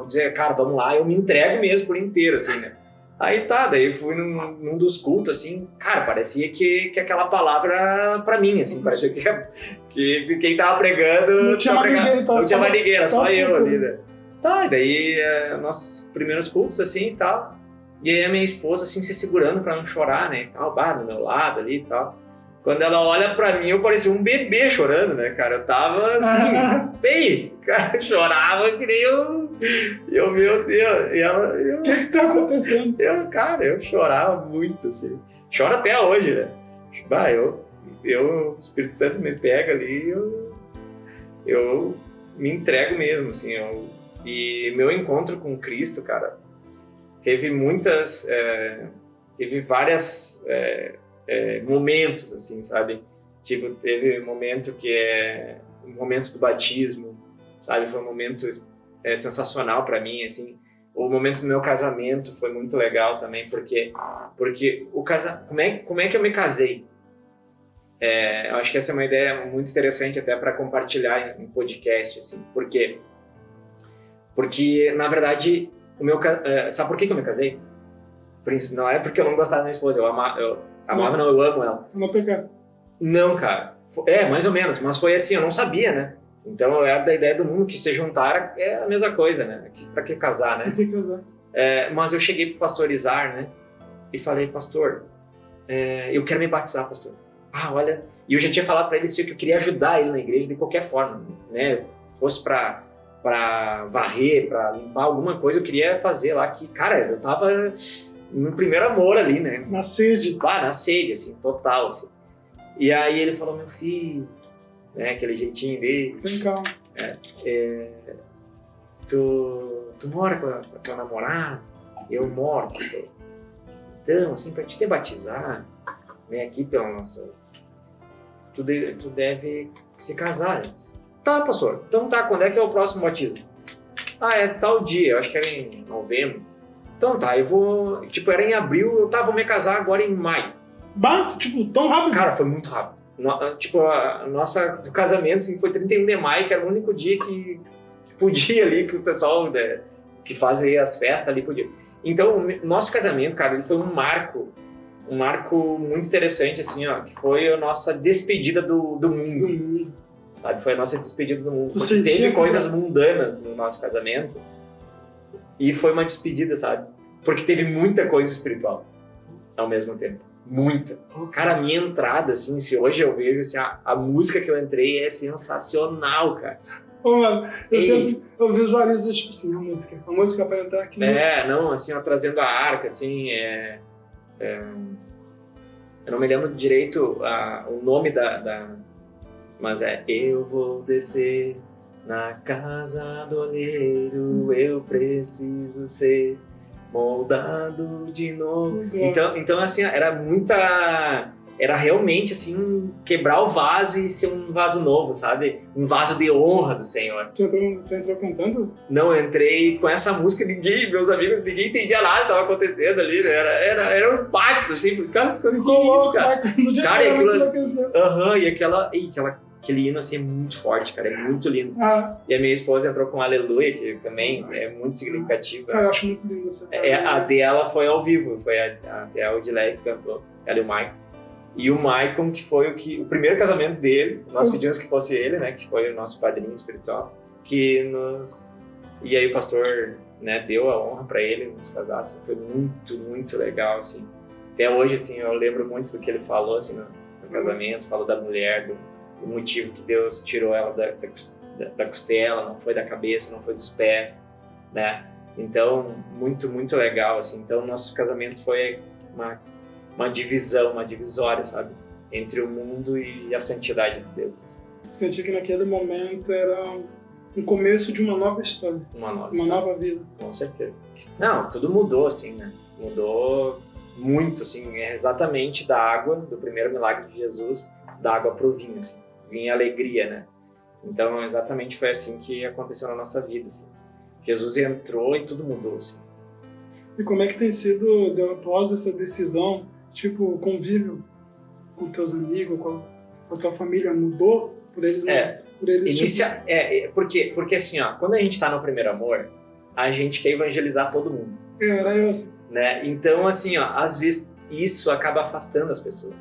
dizer, cara, vamos lá, eu me entrego mesmo por inteiro, assim, né? Aí daí fui num dos cultos, assim, cara, parecia que aquela palavra era pra mim, assim, parecia que quem tava pregando... Não tinha mais ninguém, era só eu ali, né? E daí, nossos primeiros cultos, assim, e tal, e aí a minha esposa, assim, se segurando pra não chorar, né, e tal, do meu lado ali e tal. Quando ela olha pra mim, eu parecia um bebê chorando, né, cara? Eu tava assim, bem, cara, chorava que nem eu meu Deus. E ela... O que tá acontecendo? Eu chorava muito, assim. Choro até hoje, né? O Espírito Santo me pega ali e eu me entrego mesmo, assim. E meu encontro com Cristo, cara, teve várias... momentos, assim, sabe? Teve momento momentos do batismo, sabe? Foi um momento sensacional para mim, assim. O momento do meu casamento foi muito legal também, porque como é que eu me casei? Eu acho que essa é uma ideia muito interessante até para compartilhar em podcast, assim. Por quê? Porque, na verdade, sabe por que eu me casei? Não é porque eu não gostava da minha esposa, eu amo ela. Não pegar. Não, cara. Mais ou menos. Mas foi assim, eu não sabia, né? Então eu era da ideia do mundo que se juntar é a mesma coisa, né? Pra que casar, né? Pra que casar? Mas eu cheguei pro pastor Izar, né? E falei, pastor, eu quero me batizar, pastor. Olha... E eu já tinha falado pra ele assim, que eu queria ajudar ele na igreja de qualquer forma, né? Fosse pra varrer, pra limpar alguma coisa, eu queria fazer lá que, cara, eu tava... no primeiro amor ali, né? Na sede. Na sede, assim, total, assim. E aí ele falou, meu filho, né, aquele jeitinho dele. Tem calma. Tu mora com a tua namorada? Eu moro, pastor. Então, assim, pra te batizar, né, aqui pelas nossas... Tu deve se casar, né? Tá, pastor. Então tá, quando é que é o próximo batismo? É tal dia, eu acho que era em novembro. Então tá, eu vou... era em abril, vou me casar agora em maio. Tão rápido? Cara, foi muito rápido. O casamento, assim, foi 31 de maio, que era o único dia que podia ali, que o pessoal, né, que faz aí as festas ali podia. Então, o nosso casamento, cara, ele foi um marco muito interessante, assim, ó, que foi a nossa despedida do mundo, sabe? Foi a nossa despedida do mundo. Porque teve coisas mundanas no nosso casamento e foi uma despedida, sabe? Porque teve muita coisa espiritual ao mesmo tempo. Muita. Cara, a minha entrada, assim, se hoje eu vejo, assim, a música que eu entrei é sensacional, cara. Ô, mano, eu visualizo, tipo assim, a música pra entrar aqui. Não, assim, ó, trazendo a arca, assim, eu não me lembro direito o nome mas eu vou descer na casa do oleiro, eu preciso ser moldado de novo. Então assim, era realmente assim, quebrar o vaso e ser um vaso novo, sabe? Um vaso de honra do Senhor. Tu entrou cantando? Não, eu entrei com essa música, meus amigos, ninguém entendia nada que tava acontecendo ali, né? Era um pacto, assim, cara, ficou louco, cara. No dia cara, que aquele hino assim é muito forte, cara, é muito lindo. E a minha esposa entrou com Aleluia, que também é muito significativo. Cara, eu acho muito lindo essa a dela foi ao vivo, foi até a Odilei que cantou, ela e o Maicon. E o Maicon, que foi o primeiro casamento dele, nós pedimos que fosse ele, né, que foi o nosso padrinho espiritual, e aí o pastor, né, deu a honra para ele nos casassem. Foi muito, muito legal, assim. Até hoje, assim, eu lembro muito do que ele falou, assim, no casamento, falou da mulher, do motivo que Deus tirou ela da costela, não foi da cabeça, não foi dos pés, né? Então, muito, muito legal, assim. Então, nosso casamento foi uma divisão, uma divisória, sabe? Entre o mundo e a santidade de Deus. Assim. Senti que naquele momento era um começo de uma nova história. Uma nova vida. Com certeza. Não, tudo mudou, assim, né? Mudou muito, assim. É exatamente da água, do primeiro milagre de Jesus, da água pro vinho, assim. Vinha alegria, né? Então, exatamente foi assim que aconteceu na nossa vida, assim. Jesus entrou e tudo mudou, assim. E como é que tem sido, após essa decisão, tipo, o convívio com teus amigos, com a tua família, mudou por eles? Porque assim, ó, quando a gente tá no primeiro amor, a gente quer evangelizar todo mundo. Era eu, assim. Né? Então, assim, ó, às vezes isso acaba afastando as pessoas.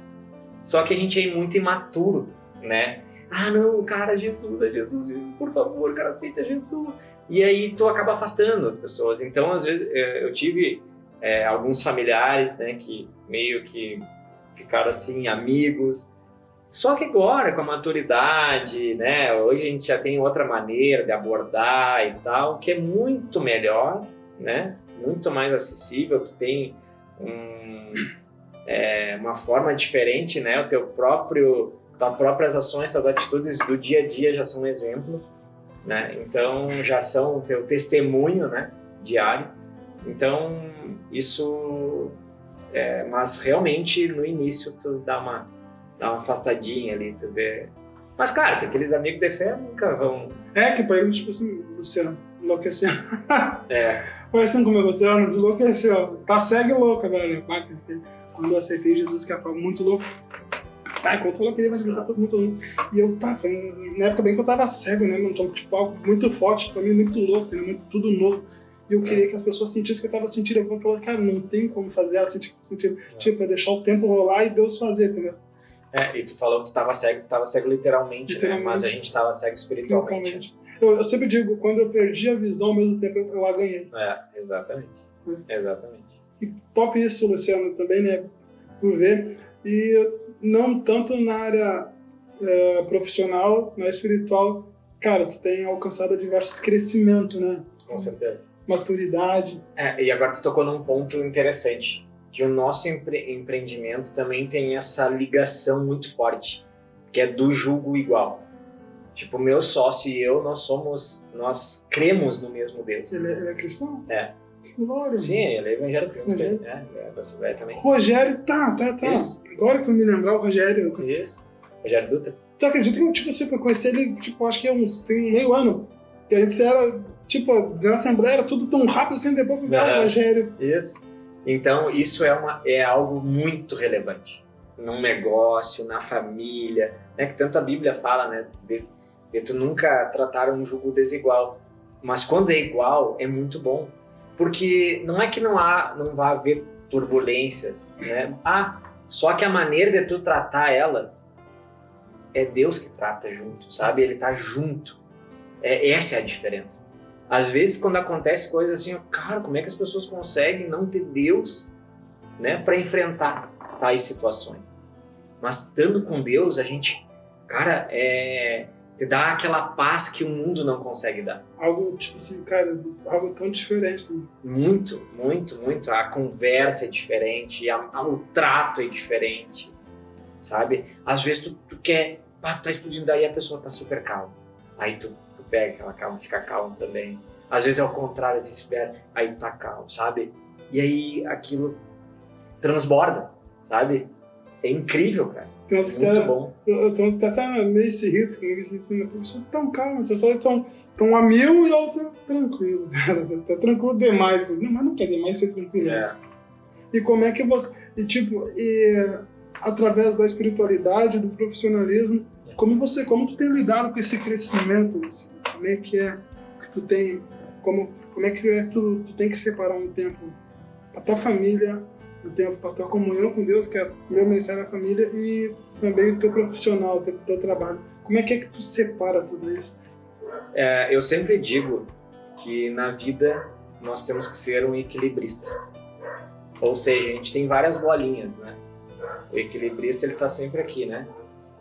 Só que a gente é muito imaturo, né? Ah, não, cara, Jesus é Jesus, por favor, cara, aceita Jesus. E aí tu acaba afastando as pessoas. Então, às vezes, eu tive alguns familiares, né, que meio que ficaram assim, amigos. Só que agora, com a maturidade, né, hoje a gente já tem outra maneira de abordar e tal, que é muito melhor, né, muito mais acessível. Tu tem uma forma diferente, né, tuas próprias ações, tuas atitudes do dia a dia já são um exemplo, né, então já são o teu testemunho, né, diário. Então, isso... mas realmente, no início, tu dá uma afastadinha ali, tu vê... Mas, claro, que aqueles amigos de fé nunca vão... que pra eles, tipo assim, Luciano, enlouqueceu. Foi assim como eu botei anos, enlouqueceu. Tá cego e louca, velho. Quando eu aceitei Jesus, que foi muito louco. Quando falou que ele ia evangelizar todo mundo. E eu, foi na época bem que eu tava cego, né? Então, tipo, algo muito forte, pra mim, muito louco, né? Tudo novo. E eu queria que as pessoas sentissem que eu tava sentindo. Eu falei, cara, não tem como fazer ela sentir que eu tô sentindo. Tipo, é deixar o tempo rolar e Deus fazer, entendeu? E tu falou que tu tava cego literalmente, né? Mas a gente tava cego espiritualmente. Eu sempre digo, quando eu perdi a visão, ao mesmo tempo eu a ganhei. Exatamente. Exatamente. E top isso, Luciano, também, né? Por ver. E não tanto na área profissional, na espiritual. Cara, tu tem alcançado diversos crescimentos, né? Com certeza. Maturidade. E agora tu tocou num ponto interessante, que o nosso empreendimento também tem essa ligação muito forte, que é do julgo igual. Tipo, meu sócio e eu, nós cremos no mesmo Deus. Ele é cristão? Que glória. Sim, ele é evangélico. Ele é da Assembleia também. Rogério, tá. Isso. Agora que eu me lembrar, o Rogério. Isso. Rogério Dutra. Tu acredita que tipo, você foi conhecer ele, tipo, acho que tem meio ano. Que a gente era, tipo, na Assembleia era tudo tão rápido, assim, depois que o Rogério. Isso. Então, isso é algo muito relevante. Num negócio, na família, né? Que tanto a Bíblia fala, né? De tu nunca tratar um jugo desigual. Mas quando é igual, é muito bom. Porque não é que não vai haver turbulências, né? Só que a maneira de tu tratar elas é Deus que trata junto, sabe? Ele tá junto. Essa é a diferença. Às vezes, quando acontece coisas assim, cara, como é que as pessoas conseguem não ter Deus, né, para enfrentar tais situações? Mas estando com Deus, a gente, cara, te dá aquela paz que o mundo não consegue dar. Algo, tipo assim, cara, algo tão diferente. Né? Muito, muito, muito. A conversa é diferente, o trato é diferente, sabe? Às vezes tu quer, tá explodindo, daí a pessoa tá super calma. Aí tu pega aquela calma, fica calmo também. Às vezes é o contrário, vice-versa, aí tu tá calmo, sabe? E aí aquilo transborda, sabe? É incrível, cara. Tem uns muito bom. Então você tá meio se irrita comigo, assim, as pessoas estão calmas, as pessoas estão a mil e eu tô tranquilo. Tá tranquilo demais. Não, mas não quer demais ser tranquilo. E como é que você... através da espiritualidade, do profissionalismo, como tu tem lidado com esse crescimento? Assim, como é que tu tem... Como é que tu tem que separar um tempo pra tua família, um tempo para tua comunhão com Deus, que é o meu ministério da família, e também o teu profissional, o teu trabalho. Como é que tu separa tudo isso? Eu sempre digo que na vida nós temos que ser um equilibrista. Ou seja, a gente tem várias bolinhas, né? O equilibrista, ele tá sempre aqui, né?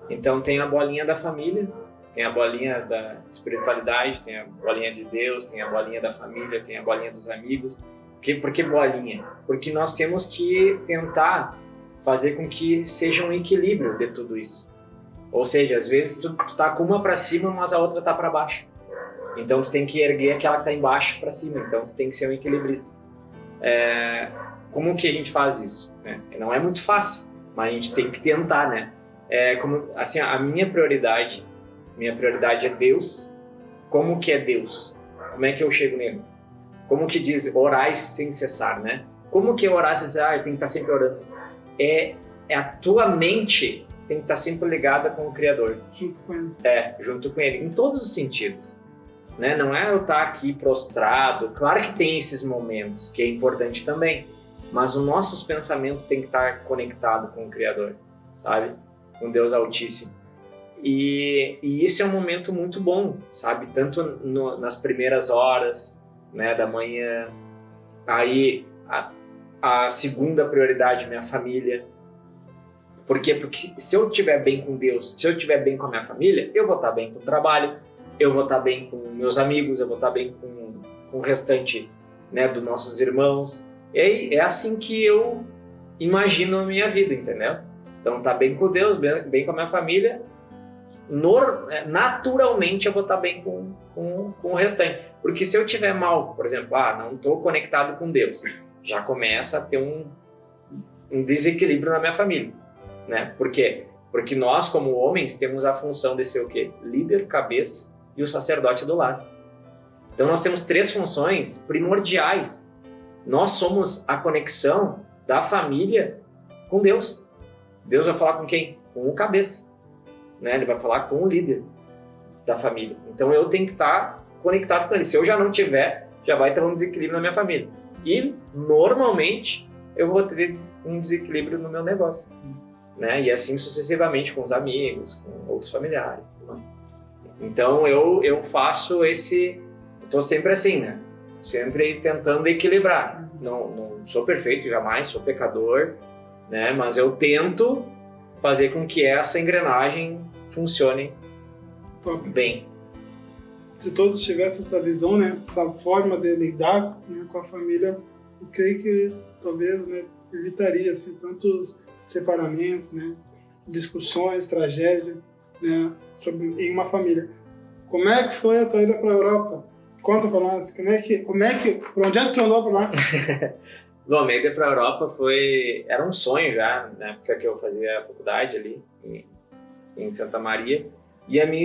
Então tem a bolinha da família, tem a bolinha da espiritualidade, tem a bolinha de Deus, tem a bolinha da família, tem a bolinha dos amigos. Por que bolinha? Porque nós temos que tentar fazer com que seja um equilíbrio de tudo isso. Ou seja, às vezes tu tá com uma para cima, mas a outra tá para baixo. Então tu tem que erguer aquela que tá embaixo para cima. Então tu tem que ser um equilibrista. Como que a gente faz isso? Não é muito fácil, mas a gente tem que tentar, né? Assim, a minha prioridade é Deus. Como que é Deus? Como é que eu chego nele? Como que diz orais sem cessar, né? Como que é orar sem cessar? Eu tenho que estar sempre orando. A tua mente tem que estar sempre ligada com o Criador. Junto com ele. Junto com ele, em todos os sentidos. Né? Não é eu estar aqui prostrado. Claro que tem esses momentos, que é importante também. Mas os nossos pensamentos têm que estar conectados com o Criador, sabe? Com Deus Altíssimo. E isso é um momento muito bom, sabe? Tanto nas primeiras horas, né, da manhã. Aí a segunda prioridade, minha família. Por quê? Porque se eu estiver bem com Deus, se eu estiver bem com a minha família, eu vou estar bem com o trabalho, eu vou estar bem com meus amigos, eu vou estar bem com o restante, né, dos nossos irmãos. E é assim que eu imagino a minha vida, entendeu? Então, tá bem com Deus, bem com a minha família, naturalmente eu vou estar bem com o restante. Porque se eu estiver mal, por exemplo, não estou conectado com Deus, já começa a ter um desequilíbrio na minha família, né? Por quê? Porque nós, como homens, temos a função de ser o quê? Líder, cabeça e o sacerdote do lar. Então nós temos 3 funções primordiais. Nós somos a conexão da família com Deus. Deus vai falar com quem? Com o cabeça, né? Ele vai falar com o líder da família. Então eu tenho que estar conectado com ele. Se eu já não tiver, já vai ter um desequilíbrio na minha família. E normalmente eu vou ter um desequilíbrio no meu negócio, né? E assim sucessivamente com os amigos, com outros familiares. Então eu faço estou sempre assim, né? Sempre tentando equilibrar. Não sou perfeito, jamais sou pecador, né? Mas eu tento fazer com que essa engrenagem funcione bem. Se todos tivessem essa visão, né, essa forma de lidar, né, com a família, eu creio que talvez, né, evitaria assim, tantos separamentos, né, discussões, tragédia, né, em uma família. Como é que foi a tua ida para a Europa? Conta para nós. Por onde é que tu andou por lá? Bom, minha ida para a Europa era um sonho já, na época que eu fazia a faculdade ali em Santa Maria. E a minha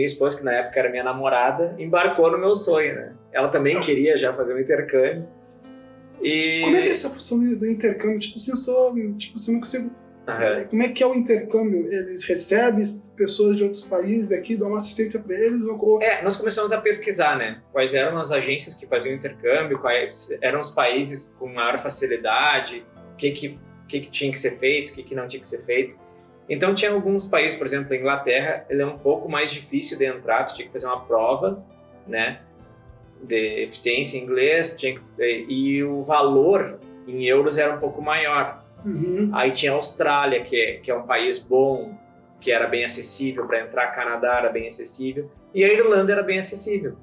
esposa, que na época era minha namorada, embarcou no meu sonho, né? Ela também queria já fazer um intercâmbio. E... Como é que é essa função do intercâmbio? Tipo assim, eu não consigo Como é que é o intercâmbio? Eles recebem pessoas de outros países aqui, dão uma assistência para eles? Nós começamos a pesquisar, né? Quais eram as agências que faziam intercâmbio, quais eram os países com maior facilidade, o que tinha que ser feito, o que não tinha que ser feito. Então tinha alguns países, por exemplo, a Inglaterra, ele é um pouco mais difícil de entrar, tu tinha que fazer uma prova, né? De eficiência em inglês, e o valor em euros era um pouco maior. Aí tinha a Austrália, que é um país bom, que era bem acessível para entrar, Canadá era bem acessível, e a Irlanda era bem acessível.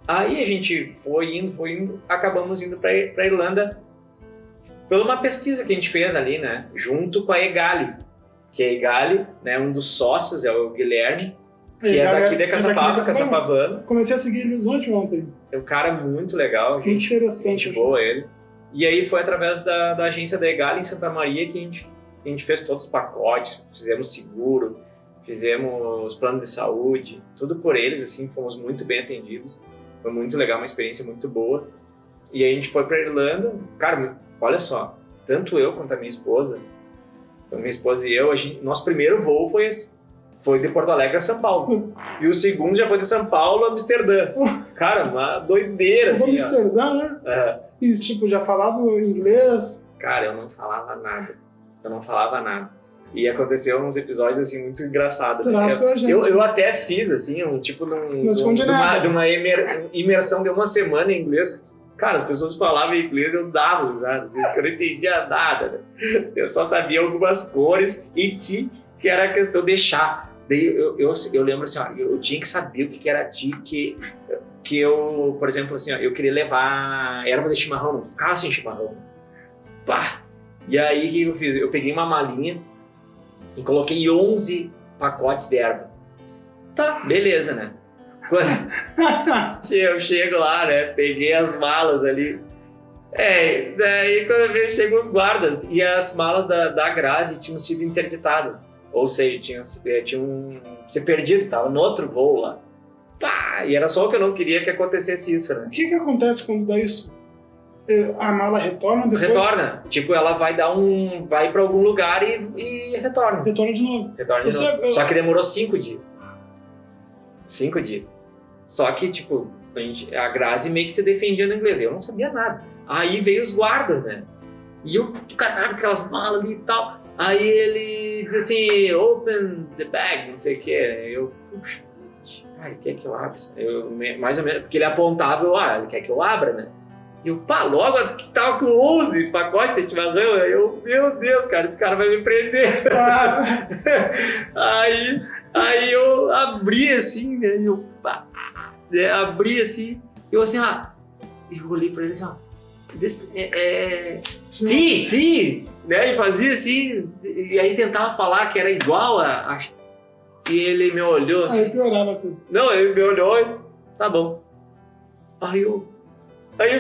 Aí a gente foi indo, acabamos indo para a Irlanda por uma pesquisa que a gente fez ali, né, junto com a Egali, que a Egali, né, um dos sócios é o Guilherme, que é daqui de Caçapavano. Comecei a seguir eles ontem. É um cara muito legal, interessante, gente boa ele. E aí foi através da agência da Egali em Santa Maria que a gente fez todos os pacotes, fizemos seguro, fizemos plano de saúde, tudo por eles, assim, fomos muito bem atendidos. Foi muito legal, uma experiência muito boa. E aí a gente foi pra Irlanda. Cara, olha só, tanto eu quanto a minha esposa e eu, nosso primeiro voo foi esse. Foi de Porto Alegre a São Paulo. E o segundo já foi de São Paulo a Amsterdã. Cara, uma doideira, assim. Amsterdã, né? E, tipo, já falava inglês? Cara, eu não falava nada. E aconteceu uns episódios, assim, muito engraçados. Eu até fiz, assim, de uma imersão de uma semana em inglês. Cara, as pessoas falavam inglês, eu dava risada, assim, porque eu não entendia nada, né? Eu só sabia algumas cores e que era a questão de chá. Daí eu lembro assim, ó, eu tinha que saber o que era que eu, por exemplo, assim, ó, eu queria levar erva de chimarrão, não ficava sem chimarrão. Pá! E aí o que eu fiz? Eu peguei uma malinha e coloquei 11 pacotes de erva. Tá, beleza, né? Quando eu chego lá, né? Peguei as malas ali. Daí quando eu vejo, chegam os guardas e as malas da Grazi tinham sido interditadas. Ou seja, tinham se perdido, tava no outro voo lá. Pá, e era só o que eu não queria que acontecesse isso, né? O que acontece quando dá isso? A mala retorna depois? Retorna. Tipo, ela vai pra algum lugar e retorna. Retorna de novo. Só que demorou 5 dias. 5 dias. Só que, tipo, a Grazi meio que se defendia no inglês. Eu não sabia nada. Aí veio os guardas, né? E eu canado com aquelas malas ali e tal. Aí ele diz assim, open the bag, não sei o que. Eu, puxa, ele quer que eu abra? Mais ou menos, porque ele apontava, ele quer que eu abra, né? E eu, logo que tava com 11 pacotes de chimarrão, eu, meu Deus, cara, esse cara vai me prender. Aí eu abri assim, né? Abri assim, eu assim, eu olhei pra ele assim, ti, né? E fazia assim, e aí tentava falar que era igual e ele me olhou assim. Aí piorava tudo. Não, ele me olhou e tá bom. Aí eu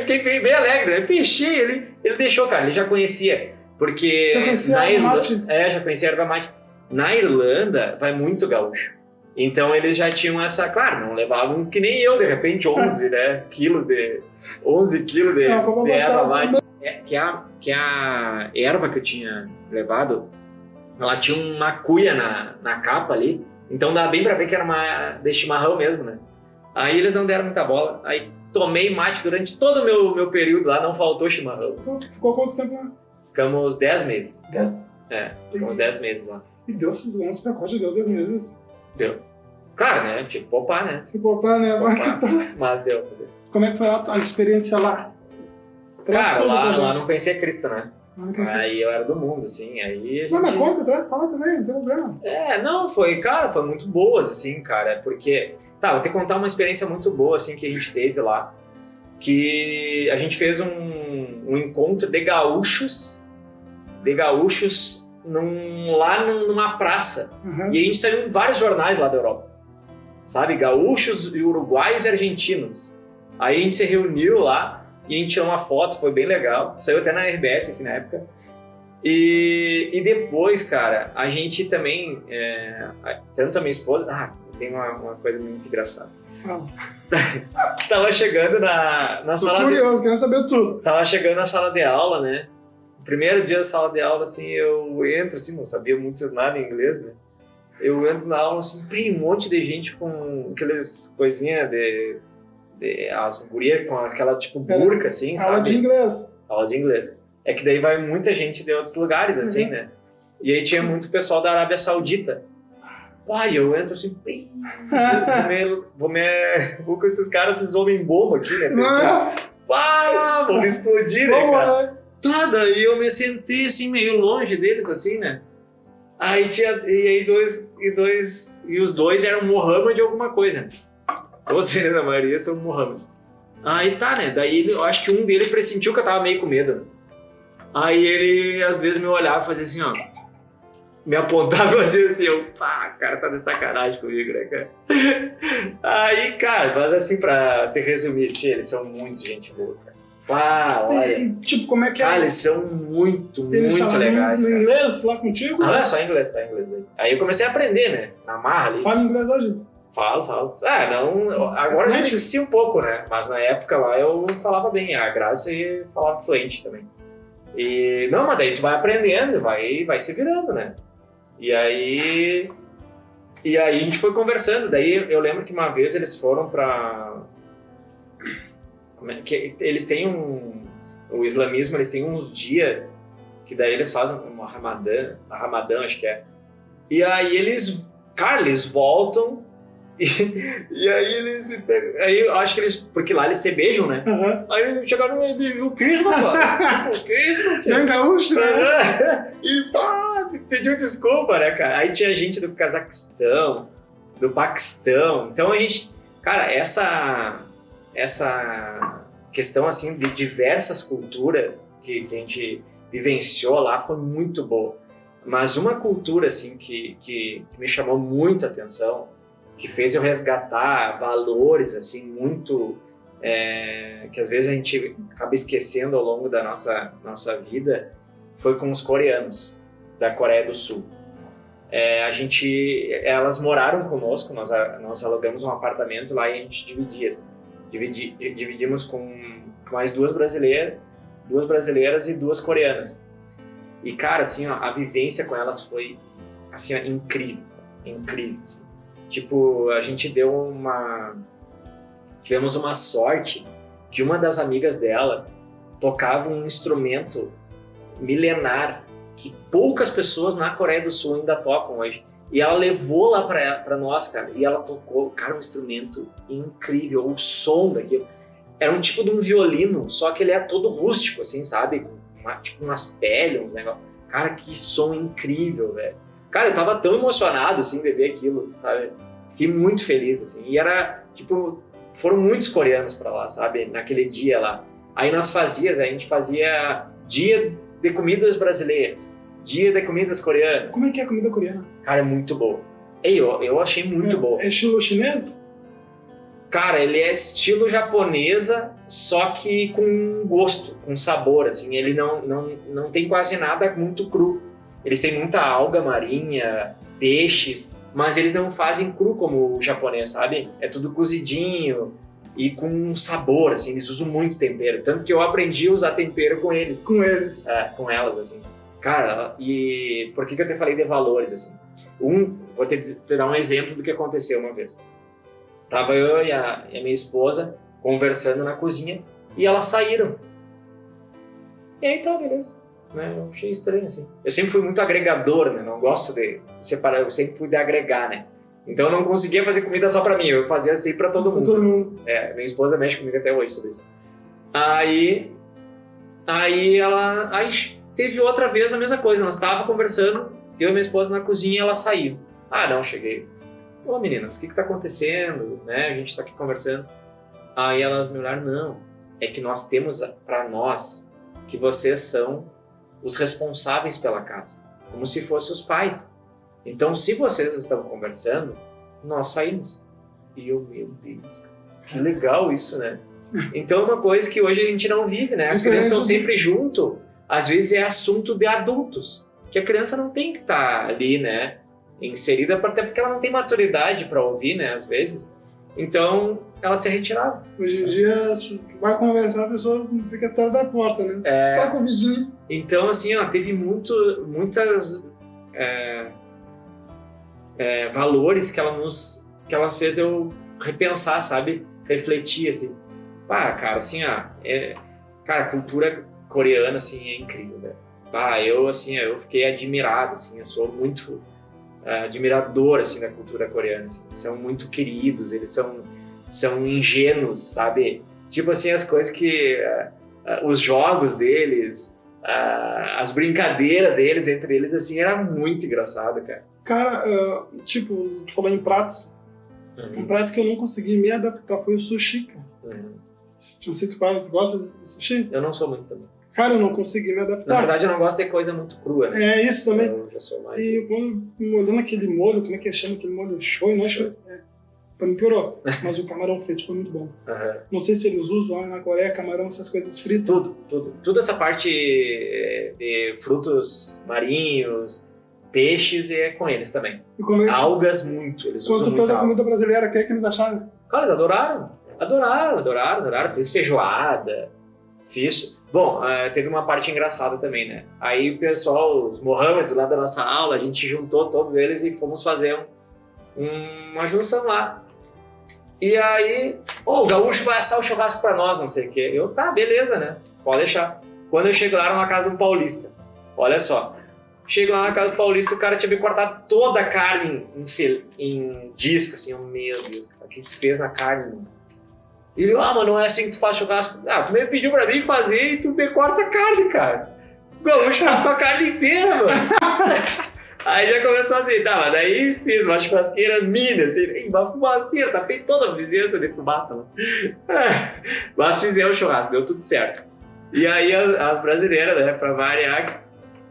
fiquei bem alegre, né? Fechei, ele deixou, cara, ele já conhecia. Porque na Irlanda. Já conhecia a erva mate. Na Irlanda vai muito gaúcho. Então eles já tinham essa, claro, não levavam que nem eu, de repente, 11 quilos de erva mate. Que a erva que eu tinha levado, ela tinha uma cuia na capa ali, então dá bem pra ver que era uma de chimarrão mesmo, né? Aí eles não deram muita bola, aí tomei mate durante todo o meu período lá, não faltou chimarrão. Então, ficou quanto tempo lá? Ficamos 10 meses. 10? Ficamos 10 meses lá. E deu esses 11 pacotes, deu 10 meses? Deu. Claro, né? Tipo, poupar, né? Mas deu. Como é que foi as experiências lá? Cara, lá não conhecia Cristo, né? Aí eu era do mundo, assim, aí Não, mas conta, fala também, não tem problema. Foi muito boas, assim, cara, porque... Tá, vou te contar uma experiência muito boa, assim, que a gente teve lá, que a gente fez um encontro de gaúchos lá numa praça, e a gente saiu em vários jornais lá da Europa, sabe, gaúchos e uruguaios e argentinos. Aí a gente se reuniu lá, e a gente tirou uma foto, foi bem legal. Saiu até na RBS aqui na época. E depois, cara, a gente também... tanto a minha esposa... tem uma coisa muito engraçada. Tava chegando na sala... Tô curioso, querendo saber tudo. Tava chegando na sala de aula, né? primeiro dia da sala de aula, assim, eu entro, assim, não sabia muito nada em inglês, né? Eu entro na aula, assim, bem um monte de gente com aquelas coisinhas as gurias com aquela, tipo, burca, assim, sabe? Aula de inglês. Aula de inglês. É que daí vai muita gente de outros lugares, assim, né? E aí tinha muito pessoal da Arábia Saudita. Pai, eu entro assim, bem... vou com esses caras, esses homem-bomba aqui, né? Vou me explodir, né, cara? Tá, daí eu me sentei, assim, meio longe deles, assim, né? Aí e os dois eram Mohammed alguma coisa, né? Todos eles, na maioria, são Mohammed. Aí tá, né? Daí eu acho que um deles pressentiu que eu tava meio com medo, né? Aí ele, às vezes, me olhava e fazia assim, ó. Me apontava e fazia assim, o cara tá de sacanagem comigo, né, cara? Aí, cara, mas assim, pra te resumir, eles são muito gente boa, cara. Olha. Tipo, como é que é? Cara, eles são muito legais, no cara. inglês, lá contigo? Ah, só inglês aí. Aí eu comecei a aprender, né? Na marra ali. Fala inglês hoje? Falo. Agora eu já esqueci um pouco, né? Mas na época lá eu falava bem. A Graça e falava fluente também. Mas daí tu vai aprendendo, vai se virando, né? E aí a gente foi conversando. Daí eu lembro que uma vez eles foram pra... Eles têm o islamismo, eles têm uns dias que daí eles fazem uma Ramadã, acho que é. E aí eles voltam e aí eles me pegam. Aí eu acho que eles... Porque lá eles se beijam, né? Uhum. Aí eles chegaram e o que isso, rapaz? Tipo, o que isso? Bem gaúcho, né? E pediu desculpa, né, cara? Aí tinha gente do Cazaquistão, do Paquistão. Então a gente... Cara, essa questão, assim, de diversas culturas que a gente vivenciou lá foi muito boa. Mas uma cultura, assim, que me chamou muita atenção, que fez eu resgatar valores, assim, muito... que às vezes a gente acaba esquecendo ao longo da nossa vida, foi com os coreanos, da Coreia do Sul. Elas moraram conosco, nós alugamos um apartamento lá e a gente dividimos com mais duas brasileiras e duas coreanas. E, cara, assim, ó, a vivência com elas foi, assim, ó, incrível, assim. Tipo, a gente tivemos uma sorte que uma das amigas dela tocava um instrumento milenar que poucas pessoas na Coreia do Sul ainda tocam hoje. E ela levou lá pra nós, cara, e ela tocou, cara, um instrumento incrível, o som daquilo. Era um tipo de um violino, só que ele é todo rústico, assim, sabe? Tipo umas peles, uns negócios. Cara, que som incrível, velho. Cara, eu tava tão emocionado, assim, de ver aquilo, sabe? Fiquei muito feliz, assim. E era, tipo, foram muitos coreanos pra lá, sabe? Naquele dia lá. Aí a gente fazia dia de comidas brasileiras, dia de comidas coreanas. Como é que é a comida coreana? Cara, é muito boa. Eu achei muito boa. É estilo chinês? Cara, ele é estilo japonesa, só que com gosto, com sabor, assim. Ele não tem quase nada muito cru. Eles têm muita alga marinha, peixes, mas eles não fazem cru como o japonês, sabe? É tudo cozidinho e com sabor, assim. Eles usam muito tempero. Tanto que eu aprendi a usar tempero com eles. Com eles. Com elas, assim. Cara, e por que eu te falei de valores, assim? Vou te dar um exemplo do que aconteceu uma vez. Tava eu e a minha esposa conversando na cozinha e elas saíram. E aí tá, beleza. Né? Eu achei estranho, assim. Eu sempre fui muito agregador, né? Não gosto de separar, eu sempre fui de agregar, né? Então eu não conseguia fazer comida só pra mim, eu fazia assim pra todo mundo. Pra todo mundo. Minha esposa mexe comigo até hoje sobre isso. Aí teve outra vez a mesma coisa, nós estávamos conversando, eu e minha esposa na cozinha e ela saiu. Não, cheguei. Ô meninas, o que tá acontecendo? Né? A gente tá aqui conversando. Aí elas me olharam, não, é que nós temos pra nós que vocês são os responsáveis pela casa, como se fossem os pais. Então, se vocês estão conversando, nós saímos. E eu, meu Deus, que legal isso, né? Então é uma coisa que hoje a gente não vive, né? As crianças estão sempre junto, às vezes é assunto de adultos, que a criança não tem que estar ali, né? Inserida, até porque ela não tem maturidade para ouvir, né? Às vezes. Então, ela se retirava. Hoje em dia, se vai conversar, a pessoa fica atrás da porta, né? Só com o vidinho. Então, assim, ó, teve muitas valores que ela fez eu repensar, sabe? Refletir, assim. Cara, assim, ó, cara, a cultura coreana, assim, é incrível, né? Eu fiquei admirado, assim, eu sou muito admirador, assim, da cultura coreana, assim. São muito queridos, eles são ingênuos, sabe? Tipo assim, as coisas que... os jogos deles, as brincadeiras deles, entre eles, assim, era muito engraçado, cara. Cara, tipo, tu falou em pratos. Um prato que eu não consegui me adaptar foi o sushi, cara. Não sei se tu gosta de sushi. Eu não sou muito também. Cara, eu não consegui me adaptar. Na verdade, eu não gosto de coisa muito crua, né? É isso também. Eu já sou mais... E quando molhando aquele molho, como é que chama aquele molho? Shoyu, não é shoyu? Pra mim piorou. Mas o camarão frito foi muito bom. Não sei se eles usam lá na Coreia, camarão, essas coisas fritas. Tudo. Tudo essa parte de frutos marinhos, peixes, é com eles também. Algas, muito. Eles usam muito. Quando tu fez a comida brasileira, o que é que eles acharam? Cara, eles adoraram. Fiz feijoada, Bom, teve uma parte engraçada também, né? Aí o pessoal, os Mohammeds lá da nossa aula, a gente juntou todos eles e fomos fazer uma junção lá. E aí, o gaúcho vai assar o churrasco pra nós, não sei o quê. Tá, beleza, né? Pode deixar. Quando eu chego lá, era uma casa de um paulista. Olha só. Chego lá na casa do paulista, o cara tinha me cortado toda a carne em disco, assim. Meu Deus, cara, o que tu fez na carne, mano? Ele, mas não é assim que tu faz churrasco. Tu me pediu pra mim fazer e tu me corta a carne, cara. O gaúcho faz com a carne inteira, mano. Aí já começou assim, mas daí fiz uma churrasqueira mini, assim, uma fumaceira, tapei toda a vizinhança de fumaça, mano. Mas fizemos o churrasco, deu tudo certo. E aí as brasileiras, né, pra variar,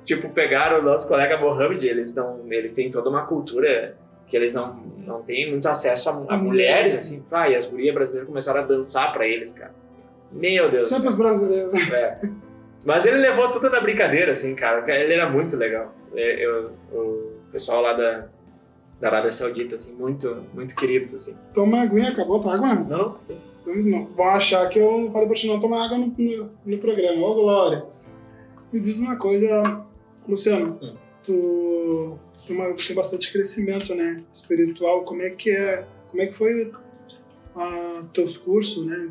tipo, pegaram o nosso colega Mohamed, eles têm toda uma cultura que eles não têm muito acesso a mulheres, assim, e as gurias brasileiras começaram a dançar pra eles, cara. Meu Deus. Sempre os brasileiros. Mas ele levou tudo na brincadeira, assim, cara. Ele era muito legal. O pessoal lá da Arábia Saudita, assim, muito, muito queridos, assim. Toma uma aguinha, acabou a água? Não. Vão achar que eu falei pra ti não tomar água no programa. Ô, Glória. Me diz uma coisa, Luciano. Tu tem bastante crescimento, né, espiritual. Como é que foi teus cursos, né?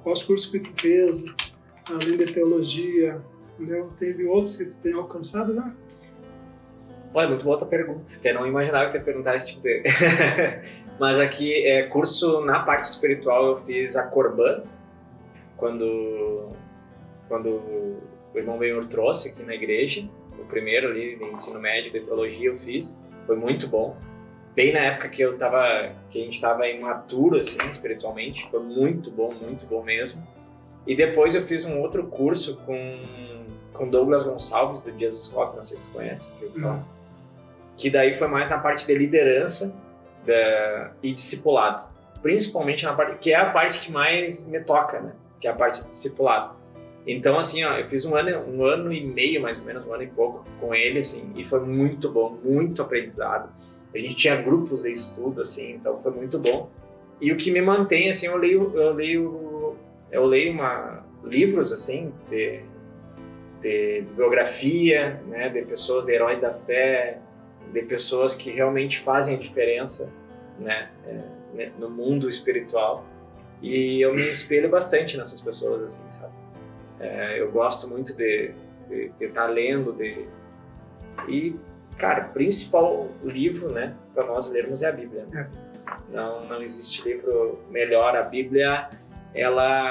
Quais cursos que tu fez, além de teologia, entendeu? Teve outros que tu tem alcançado, né? Olha, muito boa a tua pergunta. Até não imaginava que ia perguntar esse tipo de... Mas aqui, curso na parte espiritual, eu fiz a Corban, quando o irmão Benhur trouxe aqui na igreja. O primeiro ali de ensino médio de teologia eu fiz, foi muito bom. Bem na época que a gente estava imaturo, assim, espiritualmente, foi muito bom mesmo. E depois eu fiz um outro curso com Douglas Gonçalves, do Jesus Cop, não sei se tu conhece, que daí foi mais na parte de liderança e discipulado. Principalmente na parte, que é a parte que mais me toca, né? Que é a parte de discipulado. Então, assim, eu fiz um ano e meio, mais ou menos, um ano e pouco com ele, assim, e foi muito bom, muito aprendizado. A gente tinha grupos de estudo, assim, então foi muito bom. E o que me mantém, assim, eu leio livros, assim, de biografia, né, de pessoas, de heróis da fé, de pessoas que realmente fazem a diferença, né, no mundo espiritual. E eu me espelho bastante nessas pessoas, assim, sabe? Eu gosto muito de estar lendo, e, cara, o principal livro, né, para nós lermos é a Bíblia. Né? Não existe livro melhor. A Bíblia,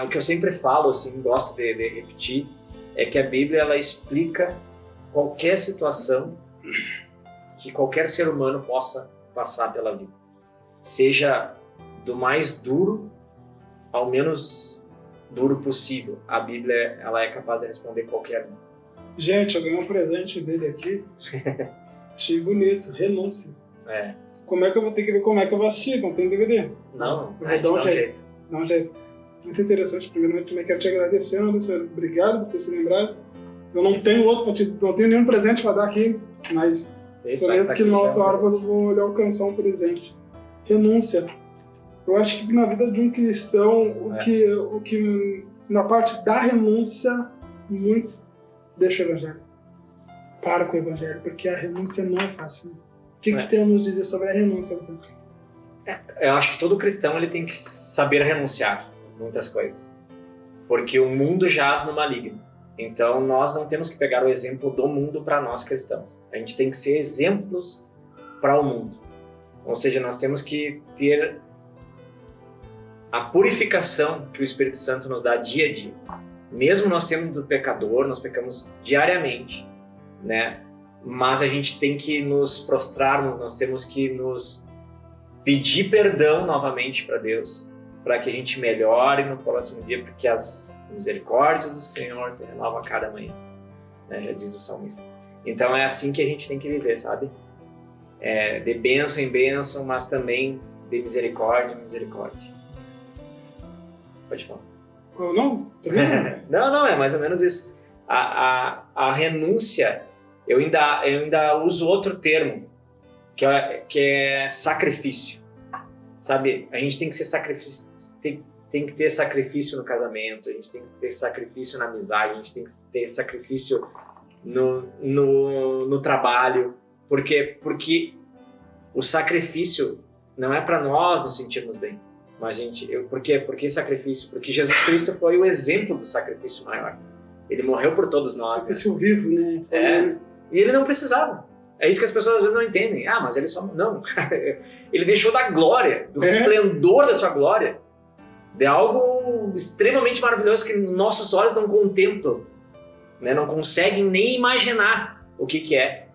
o que eu sempre falo, assim, gosto de repetir, é que a Bíblia, ela explica qualquer situação que qualquer ser humano possa passar pela vida. Seja do mais duro ao menos duro possível. A Bíblia, ela é capaz de responder qualquer um. Gente, eu ganhei um presente dele aqui. Achei bonito. Renúncia. Como é que eu vou ter que ver como é que eu vou assistir? Não tem DVD? Não, eu vou dar um jeito. Dá um jeito. Muito interessante. Primeiramente, também quero te agradecer, Luciano. Obrigado por ter se lembrado. Eu não tenho não tenho nenhum presente para dar aqui, mas prometo que na outra hora eu vou lhe alcançar um presente. Renúncia. Eu acho que na vida de um cristão, o que na parte da renúncia, muitos deixam o evangelho. Para com o evangelho, porque a renúncia não é fácil. Né? O que temos a dizer sobre a renúncia? Você? Eu acho que todo cristão ele tem que saber renunciar a muitas coisas. Porque o mundo jaz no maligno. Então nós não temos que pegar o exemplo do mundo para nós cristãos. A gente tem que ser exemplos para o mundo. Ou seja, nós temos que ter a purificação que o Espírito Santo nos dá dia a dia. Mesmo nós sendo pecador, nós pecamos diariamente, né? Mas a gente tem que nos prostrar, nós temos que nos pedir perdão novamente para Deus, para que a gente melhore no próximo dia, porque as misericórdias do Senhor se renovam a cada manhã, né? Já diz o salmista. Então é assim que a gente tem que viver, sabe? De bênção em bênção, mas também de misericórdia em misericórdia. Pode falar. Ou não? Não, é mais ou menos isso. A renúncia, eu ainda uso outro termo, que é sacrifício. Sabe, a gente tem que ser sacrifício, tem que ter sacrifício no casamento, a gente tem que ter sacrifício na amizade, a gente tem que ter sacrifício no trabalho. Porque o sacrifício não é para nós nos sentirmos bem. Mas, por que sacrifício? Porque Jesus Cristo foi o exemplo do sacrifício maior. Ele morreu por todos nós. Sacrifício vivo, né? E ele não precisava. É isso que as pessoas às vezes não entendem. Ah, mas ele só... Não. Ele deixou da glória, do resplendor da sua glória, de algo extremamente maravilhoso que nossos olhos não contemplam, né? Não conseguem nem imaginar o que é.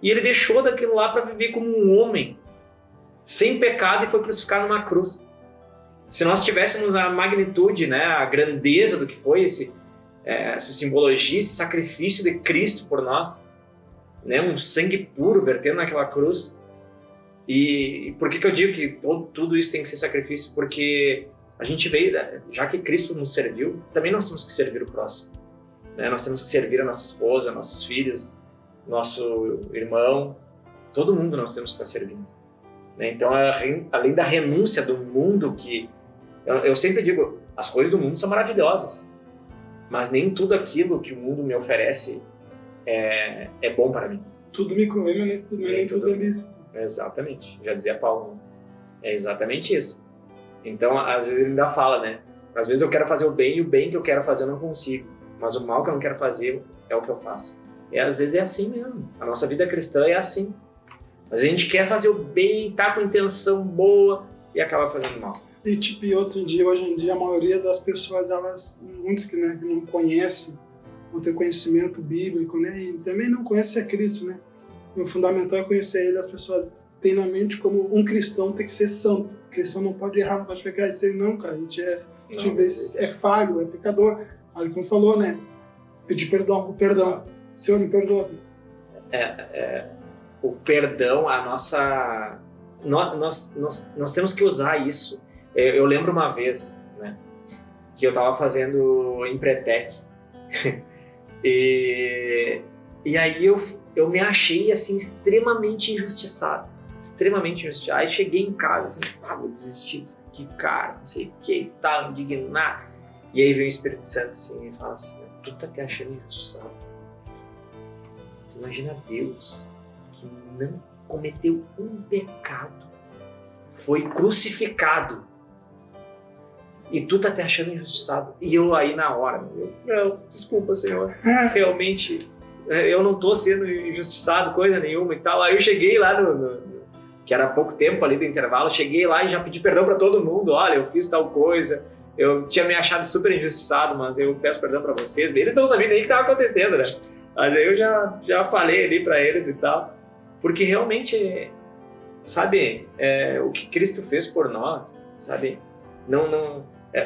E ele deixou daquilo lá para viver como um homem, sem pecado, e foi crucificado numa cruz. Se nós tivéssemos a magnitude, né, a grandeza do que foi essa simbologia, esse sacrifício de Cristo por nós, né, um sangue puro vertendo naquela cruz. E por que eu digo que tudo isso tem que ser sacrifício? Porque a gente veio, já que Cristo nos serviu, também nós temos que servir o próximo. Né? Nós temos que servir a nossa esposa, nossos filhos, nosso irmão, todo mundo nós temos que estar servindo. Né? Então, além da renúncia do mundo, que eu sempre digo, as coisas do mundo são maravilhosas, mas nem tudo aquilo que o mundo me oferece é bom para mim. Tudo me convém, mas nem tudo é lícito. Exatamente, já dizia Paulo. É exatamente isso. Então, às vezes ele ainda fala, né? Às vezes eu quero fazer o bem e o bem que eu quero fazer eu não consigo, mas o mal que eu não quero fazer é o que eu faço. E às vezes é assim mesmo. A nossa vida cristã é assim. Mas a gente quer fazer o bem, tá com intenção boa e acaba fazendo mal. E tipo, hoje em dia, a maioria das pessoas, muitos que não conhecem, não tem conhecimento bíblico, né? E também não conhecem a Cristo, né? E o fundamental é conhecer Ele. As pessoas têm na mente como um cristão tem que ser santo. O cristão não pode errar, não pode pecar. Isso aí não, cara. A gente é falho, é pecador. Aí como falou, né? Pedir perdão. Senhor, me perdoa. O perdão, a nossa... Nós temos que usar isso. Eu lembro uma vez, né, que eu estava fazendo Empretec e aí eu me achei assim extremamente injustiçado. Aí cheguei em casa assim, vou desistir disso aqui, cara, não sei o que, tal, indignado. E aí veio o Espírito Santo assim, e fala assim, tu tá te achando injustiçado. Tu imagina Deus que não cometeu um pecado, foi crucificado, e tu tá te achando injustiçado. E eu aí na hora, não, desculpa, Senhor, realmente eu não tô sendo injustiçado, coisa nenhuma e tal. Aí eu cheguei lá que era pouco tempo ali do intervalo, cheguei lá e já pedi perdão pra todo mundo. Olha, eu fiz tal coisa, eu tinha me achado super injustiçado, mas eu peço perdão pra vocês. Eles não sabiam nem o que tava acontecendo, né? Mas aí eu já falei ali pra eles e tal, porque realmente, sabe, o que Cristo fez por nós, sabe,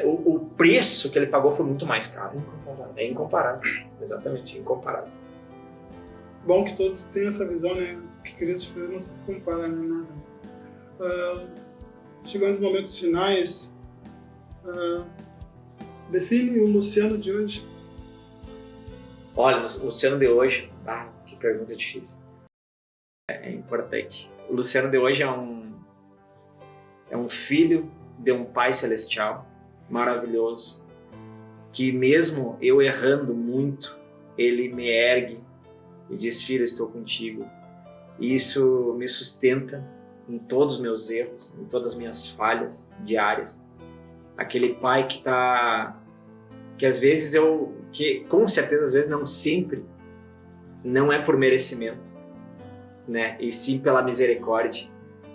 o preço que ele pagou foi muito mais caro. É incomparável, exatamente, incomparável. Bom que todos tenham essa visão, né? O que Cristo fez não se compara, né? Nada. Chegando nos momentos finais, define o Luciano de hoje. Olha, o Luciano de hoje, que pergunta difícil. É importante. O Luciano de hoje é um filho de um Pai Celestial maravilhoso, que mesmo eu errando muito, Ele me ergue e diz: filho, eu estou contigo. E isso me sustenta em todos os meus erros, em todas as minhas falhas diárias. Aquele pai que às vezes que com certeza às vezes não sempre, não é por merecimento, né? E sim pela misericórdia,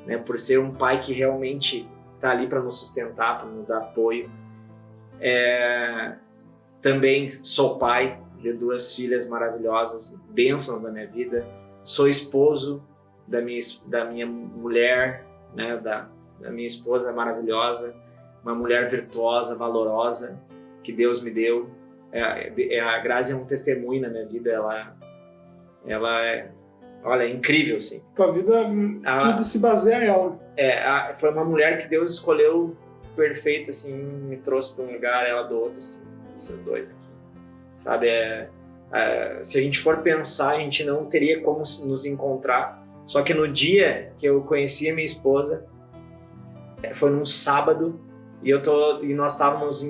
né? Por ser um pai que realmente está ali para nos sustentar, para nos dar apoio. Também sou pai de 2 filhas maravilhosas, bênçãos da minha vida. Sou esposo da minha mulher, né? Da minha esposa maravilhosa, uma mulher virtuosa, valorosa, que Deus me deu. A Grazi é um testemunho na minha vida. Ela é incrível, assim. Tua vida, tudo se baseia nela. Foi uma mulher que Deus escolheu perfeita, assim, me trouxe de um lugar, ela do outro, assim, esses dois aqui, sabe? Se a gente for pensar, a gente não teria como nos encontrar. Só que no dia que eu conheci a minha esposa, foi num sábado, e nós estávamos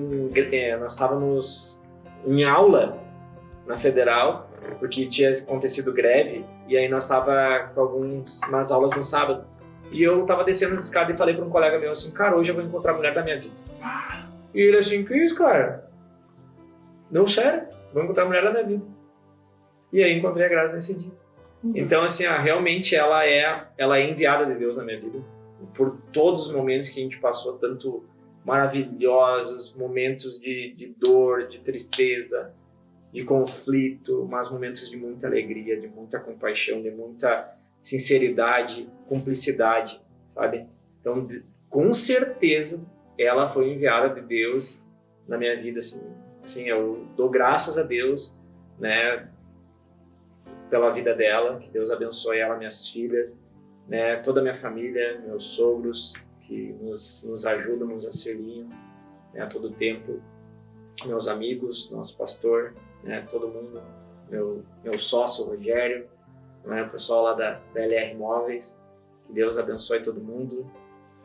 em aula na Federal, porque tinha acontecido greve, e aí nós estávamos com algumas aulas no sábado. E eu estava descendo as escadas e falei para um colega meu assim: cara, hoje eu vou encontrar a mulher da minha vida. E ele assim: que isso, cara? Não, sério, vou encontrar a mulher da minha vida. E aí encontrei a Grazi nesse dia. Então, assim, realmente ela é enviada de Deus na minha vida. Por todos os momentos que a gente passou, tanto maravilhosos, momentos de dor, de tristeza, de conflito, mas momentos de muita alegria, de muita compaixão, de muita sinceridade, cumplicidade, sabe? Então, com certeza, ela foi enviada de Deus na minha vida, assim, eu dou graças a Deus, né, pela vida dela, que Deus abençoe ela, minhas filhas, né, toda a minha família, meus sogros, que nos ajudam, nos auxiliam, né, a todo tempo, meus amigos, nosso pastor, né, todo mundo, meu sócio, o Rogério, né, o pessoal lá da LR Móveis, que Deus abençoe todo mundo.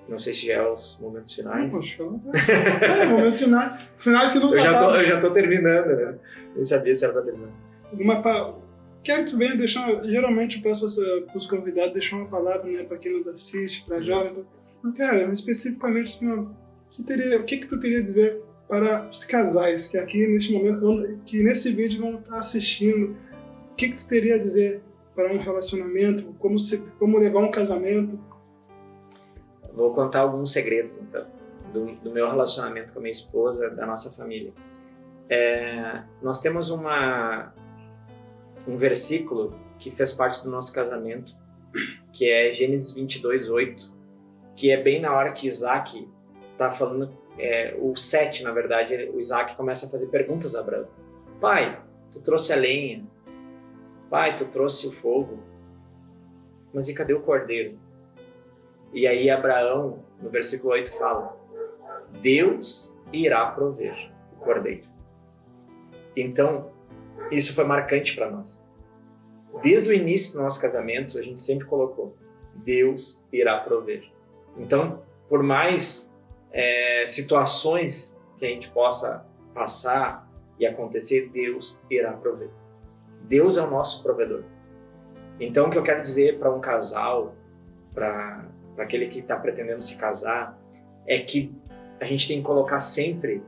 Não sei se já é os momentos finais. Momentos finais que não eu já tô terminando, né? Nem sabia se ela tá terminando. Quero que tu venha deixar, geralmente eu peço para os convidados deixar uma palavra, né, para quem nos assiste, para jovens. Mas, cara, especificamente, assim, o que tu teria a dizer para os casais que aqui neste momento, que nesse vídeo vão estar assistindo? O que tu teria a dizer para um relacionamento, como levar um casamento? Vou contar alguns segredos, então, do meu relacionamento com a minha esposa, da nossa família. Nós temos um versículo que fez parte do nosso casamento, que é Gênesis 22:8, que é bem na hora que Isaac está falando, o 7, na verdade, o Isaac começa a fazer perguntas a Abraão. Pai, tu trouxe a lenha. Pai, tu trouxe o fogo. Mas e cadê o cordeiro? E aí Abraão, no versículo 8, fala: Deus irá prover o cordeiro. Então, isso foi marcante para nós. Desde o início do nosso casamento, a gente sempre colocou: Deus irá prover. Então, por mais situações que a gente possa passar e acontecer, Deus irá prover. Deus é o nosso provedor. Então, o que eu quero dizer para um casal, para aquele que está pretendendo se casar, é que a gente tem que colocar sempre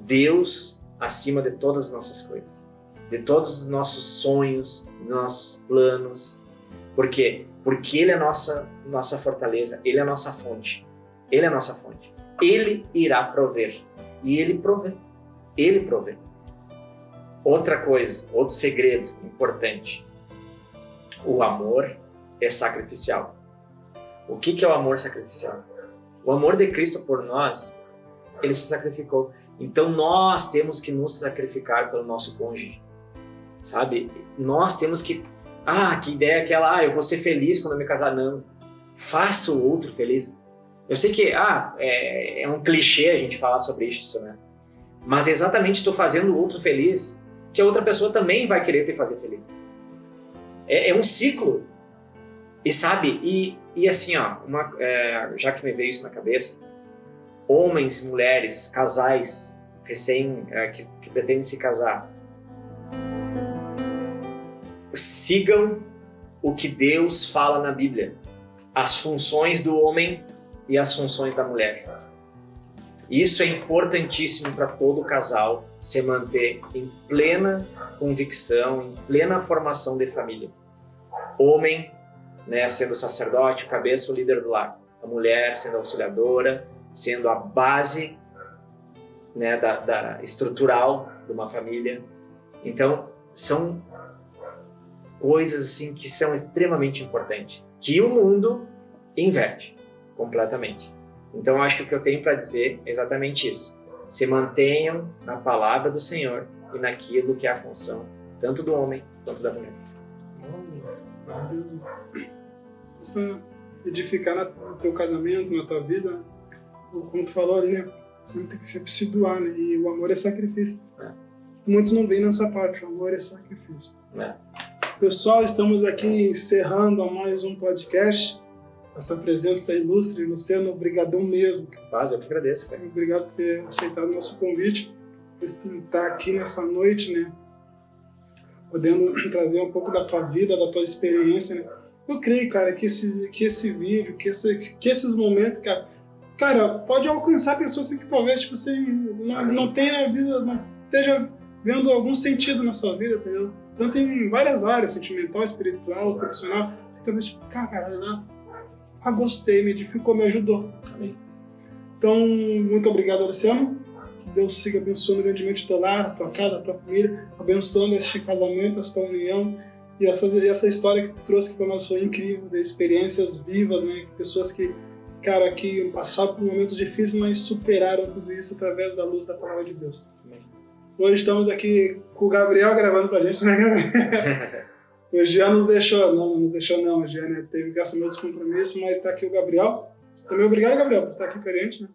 Deus acima de todas as nossas coisas, de todos os nossos sonhos, dos nossos planos. Por quê? Porque Ele é nossa fortaleza, Ele é a nossa fonte. Ele é a nossa fonte. Ele irá prover. E Ele provê. Ele provê. Outra coisa, outro segredo importante. O amor é sacrificial. O que é o amor sacrificial? O amor de Cristo por nós, Ele se sacrificou. Então nós temos que nos sacrificar pelo nosso cônjuge. Sabe? Nós temos que... que ideia é aquela, eu vou ser feliz quando eu me casar. Não. Faça o outro feliz. Eu sei que é um clichê a gente falar sobre isso, né? Mas exatamente tu fazendo o outro feliz, que a outra pessoa também vai querer te fazer feliz. É um ciclo. E sabe, e assim, já que me veio isso na cabeça, homens, mulheres, casais que pretendem se casar, sigam o que Deus fala na Bíblia, as funções do homem e as funções da mulher. Isso é importantíssimo para todo casal se manter em plena convicção, em plena formação de família. Homem, né, sendo sacerdote, o cabeça, o líder do lar. A mulher sendo auxiliadora, sendo a base, né, da estrutural de uma família. Então, são coisas assim que são extremamente importantes, que o mundo inverte completamente. Então, eu acho que o que eu tenho para dizer é exatamente isso. Se mantenham na palavra do Senhor e naquilo que é a função, tanto do homem quanto da mulher. Você edificar no teu casamento, na tua vida, como tu falou ali, né? Sempre tem que se doar, né? E o amor é sacrifício. Muitos não veem nessa parte, o amor é sacrifício. Pessoal, estamos aqui encerrando mais um podcast. Essa presença ilustre, Luciano, obrigadão mesmo. Paz, eu que agradeço, cara. Obrigado por ter aceitado o nosso convite, por estar aqui nessa noite, né? Podendo trazer um pouco da tua vida, da tua experiência, né? Eu creio, cara, que esse vídeo, que esses momentos, cara, pode alcançar pessoas assim, que talvez tipo, você não tenha vida, não esteja vendo algum sentido na sua vida, entendeu? Tanto em várias áreas, sentimental, espiritual, profissional, talvez, tipo, cara, gostei, me edificou, me ajudou. Amém. Então, muito obrigado, Luciano. Que Deus siga abençoando grandemente o teu lar, a tua casa, a tua família, abençoando este casamento, esta união e essa história que tu trouxe para nós foi incrível, de experiências vivas, né? Pessoas que passaram por momentos difíceis, mas superaram tudo isso através da luz da palavra de Deus. Amém. Hoje estamos aqui com o Gabriel gravando pra gente, né, Gabriel? O Jean nos deixou, não. O Jean, né, teve que assumir outros compromissos, mas está aqui o Gabriel. Também obrigado, Gabriel, por estar aqui com a gente. Né?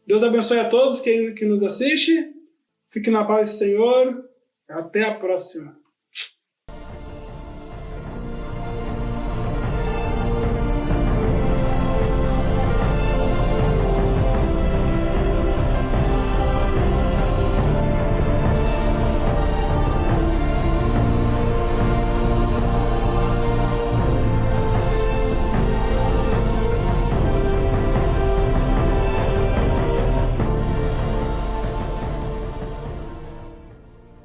Deus abençoe a todos que nos assiste. Fique na paz do Senhor. Até a próxima.